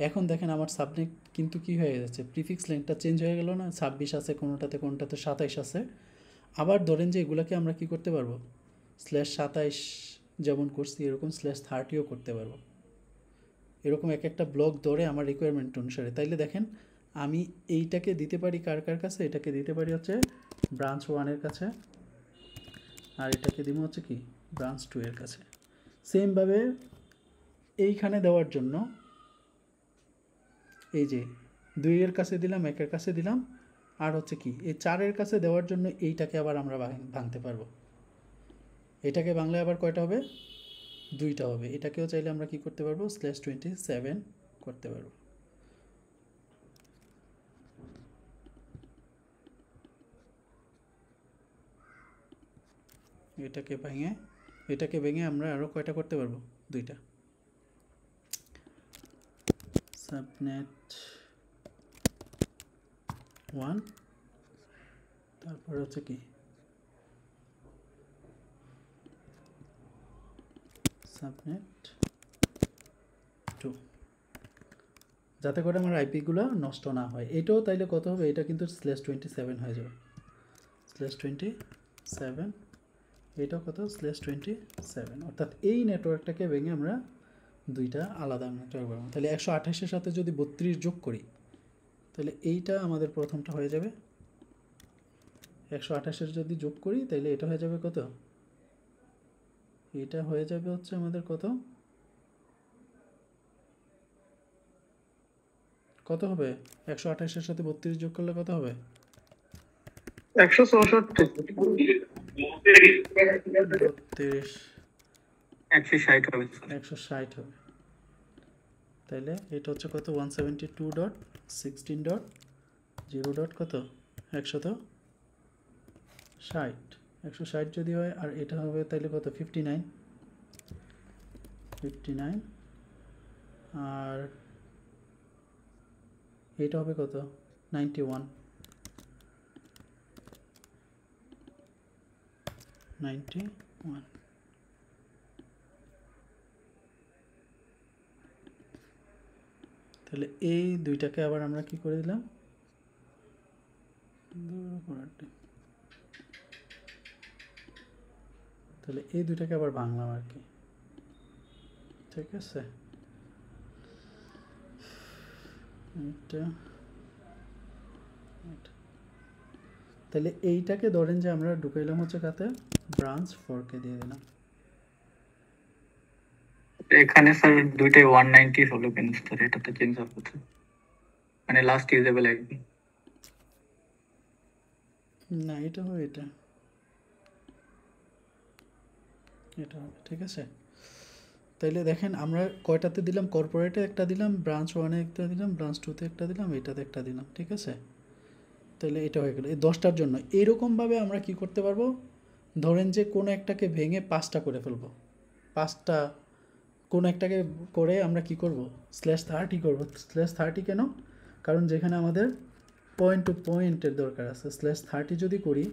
এখন দেখেন আমার সাবনেট কিন্তু কি হয়ে যাচ্ছে, প্রিফিক্স লেন্থটা চেঞ্জ হয়ে গেল না? 26 আছে কোনোটাতে 27 আছে। আবার ধরেন যে এগুলাকে আমরা কি করতে পারবো, /27 যেমন করছি এরকম /30ও করতে পারবো, এরকম এক একটা ব্লক ধরে আমার রিকোয়ারমেন্ট অনুসারে। তাইলে দেখেন আমি এইটাকে দিতে পারি কার কাছে? এটাকে দিতে পারি হচ্ছে ব্রাঞ্চ 1 এর কাছে, আর এটাকে দিব হচ্ছে কি ব্রাঞ্চ 2 এর কাছে। সেমভাবে এইখানে দেওয়ার জন্য এই যে 2 এর কাছে দিলাম, 1 এর কাছে দিলাম, আর হচ্ছে কি এই 4 এর কাছে দেওয়ার জন্য এইটাকে আবার আমরা ভাঙতে পারবো। এটাকে ভাঙলে আবার কয়টা হবে? 2টা হবে। এটাকেও চাইলে আমরা কি করতে পারবো? /27 করতে পারবো। এটাকে ভেঙে আমরা আরও কয়টা করতে পারবো? 2টা। সাবনেট 1, তারপর হচ্ছে কি সাবনেট 2, যাতে করে আমার আইপিগুলো নষ্ট না হয়। এটাও তাইলে কত হবে? এটা কিন্তু /27 হয়ে যাবে, /27। এটাও কত /27। অর্থাৎ এই নেটওয়ার্কটাকে ভেঙে আমরা 2টা আলাদা নেটওয়ার্ক বানাবো। তাহলে 128-এর সাথে যদি 32 যোগ করি তাহলে এইটা আমাদের প্রথমটা হয়ে যাবে। 128-এর যদি যোগ করি তাহলে এটা হয়ে যাবে কত? এটা হয়ে যাবে হচ্ছে আমাদের কত হবে? 128-এর সাথে 32 যোগ করলে কত হবে? 160 হবে। 160 হবে। তাইলে এটা হচ্ছে কত 172 ডট 16 ডট 0 ডট কত 160 যদি হয়, আর এটা হবে তাইলে কত 59, আর এটা হবে কত 91। তাহলে এই দুইটাকে আবার আমরা কি করে দিলাম? তাহলে এই দুইটাকে আবার ভাঙলাম আর কি, ঠিক আছে? তাহলে এইটাকে ধরেন যে আমরা ঢুকাইলাম হচ্ছে কাতে ব্রাঞ্চ 4-কে দিয়ে দিলাম। এখানে স্যার দুইটাই 190 হলো কেন স্যার? এটা তো চেঞ্জ হবে, মানে লাস্ট ইউজেবল আইপি না, এটা হবে এটা হবে, ঠিক আছে? তাইলে দেখেন আমরা কয়টাতে দিলাম, কর্পোরেটে একটা দিলাম, ব্রাঞ্চ 1-এ একটা দিলাম, ব্রাঞ্চ 2-তে একটা দিলাম, এটাতে একটা দিলাম, ঠিক আছে? তাহলে এটা হয়ে গেল এই 10টার জন্য। এরকমভাবে আমরা কি করতে পারবো, ধরেন যে কোনো একটাকে ভেঙে 5টা করে ফেলবো, 5টা কোনো একটাকে করে আমরা কি করব, /30 করব। /30 কেন? কারণ যেখানে আমাদের পয়েন্ট টু পয়েন্টের দরকার আছে, /30 যদি করি,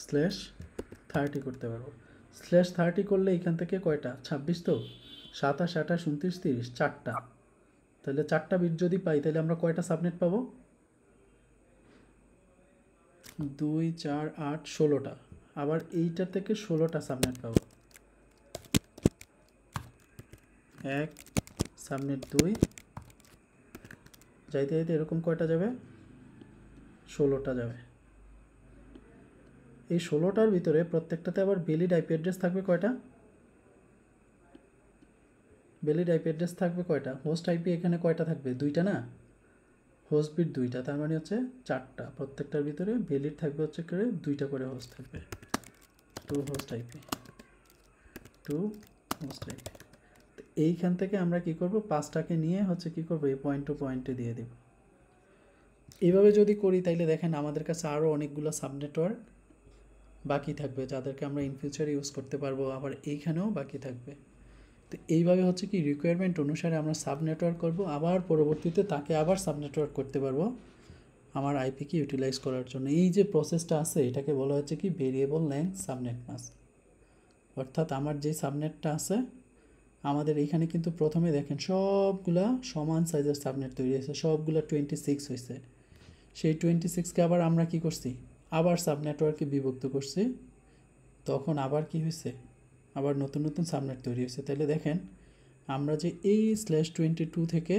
/30 করতে পারবো। /30 করলে এখান থেকে কয়টা, 26 তো, 27, 28, 29, 30, 4টা। তাহলে 4টা বিট যদি পাই তাহলে আমরা কয়টা সাবনেট পাবো, 2, 4, 8, 16টা। আবার এইটা থেকে 16টা সাবনেট পাবো, 1 সাবনেট 2, যাইতে যাইতে এরকম কয়টা যাবে, 16টা যাবে। এই 16টার ভিতরে প্রত্যেকটাতে আবার ভ্যালিড আইপি অ্যাড্রেস থাকবে কয়টা, ভ্যালিড আইপি অ্যাড্রেস থাকবে কয়টা, হোস্ট আইপি এখানে কয়টা থাকবে, 2টা না, হোস্ট বিট 2টা, তার মানে হচ্ছে 4টা। প্রত্যেকটার ভিতরে ভ্যালিড থাকবে হচ্ছে করে 2টা করে হোস্ট থাকবে, 2 হোস্ট আইপি, 2 হোস্ট আইপি। এইখান থেকে আমরা কি করব, 5টাকে নিয়ে হচ্ছে কি করব, এই পয়েন্ট টু পয়েন্টে দিয়ে দেব। এইভাবে যদি করি তাইলে দেখেন আমাদের কাছে আরও অনেকগুলো সাবনেটওয়ার্ক বাকি থাকবে, যাদেরকে আমরা ইন ফিউচার ইউজ করতে পারবো, আবার এইখানেও বাকি থাকবে। তো এইভাবে হচ্ছে কি রিকোয়ারমেন্ট অনুসারে আমরা সাব নেটওয়ার্ক করবো, আবার পরবর্তীতে তাকে আবার সাব নেটওয়ার্ক করতে পারবো আমার আইপিকে ইউটিলাইজ করার জন্য। এই যে প্রসেসটা আছে এটাকে বলা হচ্ছে কি ভেরিয়েবল লেংথ সাবনেট মাস্ক। অর্থাৎ আমার যে সাবনেটটা আছে, আমাদের এইখানে কিন্তু প্রথমে দেখেন সবগুলা সমান সাইজের সাবনেট তৈরি হয়েছে, সবগুলা 26 হয়েছে। সেই 26কে আবার আমরা কি করছি, আবার সাব নেটওয়ার্কে বিভক্ত করছি, তখন আবার কি হয়েছে, আবার নতুন নতুন সাবনেট তৈরি হয়েছে। তাহলে দেখেন আমরা যে এই /22 থেকে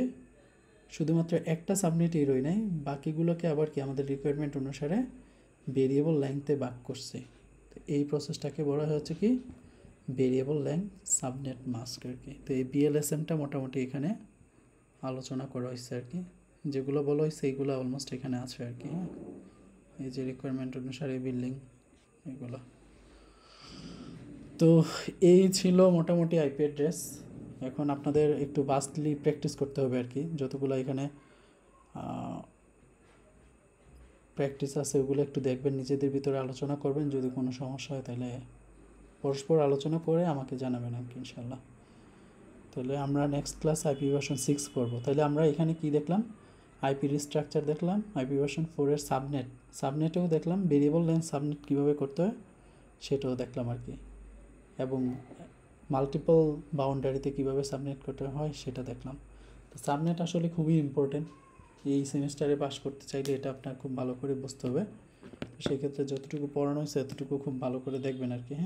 শুধুমাত্র একটা সাবনেটই রই নাই, বাকিগুলোকে আবার কি আমাদের রিকোয়ারমেন্ট অনুসারে ভেরিয়েবল লেংথে ভাগ করছে। তো এই প্রসেসটাকে বলা হচ্ছে কি ভেরিয়েবল লেংথ সাবনেট মাস্ক আর কি। তো এই বিএলএসএমটা মোটামুটি এখানে আলোচনা করা হয়েছে আর কি, যেগুলো বলা হয়েছে এইগুলো অলমোস্ট এখানে আছে আর কি। এই যে রিকোয়ারমেন্ট অনুসারে বিল্ডিং এগুলো। তো এই ছিল মোটামুটি আইপি অ্যাড্রেস। এখন আপনাদের একটু ভাস্টলি প্র্যাকটিস করতে হবে আর কি, যতগুলো এখানে প্র্যাকটিস আছে ওগুলো একটু দেখবেন, নিজেদের ভিতরে আলোচনা করবেন, যদি কোনো সমস্যা হয় তাহলে পরস্পর আলোচনা করে আমাকে জানাবেন আর কি ইনশাল্লাহ। তাহলে আমরা নেক্সট ক্লাস আইপি ভার্সন 6 করব। তাহলে আমরা এখানে কি দেখলাম, আইপি রিস্ট্রাকচার দেখলাম, আইপি ভার্সন 4-এর সাবনেটেও দেখলাম, ভেরিয়েবল লেংথ সাবনেট কীভাবে করতে হয় সেটাও দেখলাম আর কি, এবং মাল্টিপল বাউন্ডারিতে কীভাবে সাবনেট করতে হয় সেটা দেখলাম। তো সাবনেট আসলে খুবই ইম্পর্টেন্ট, এই সেমিস্টারে পাস করতে চাইলে এটা আপনার খুব ভালো করে বুঝতে হবে। সেক্ষেত্রে যতটুকু পড়ানো হয়েছে ততটুকু খুব ভালো করে দেখবেন আর কি। হ্যাঁ।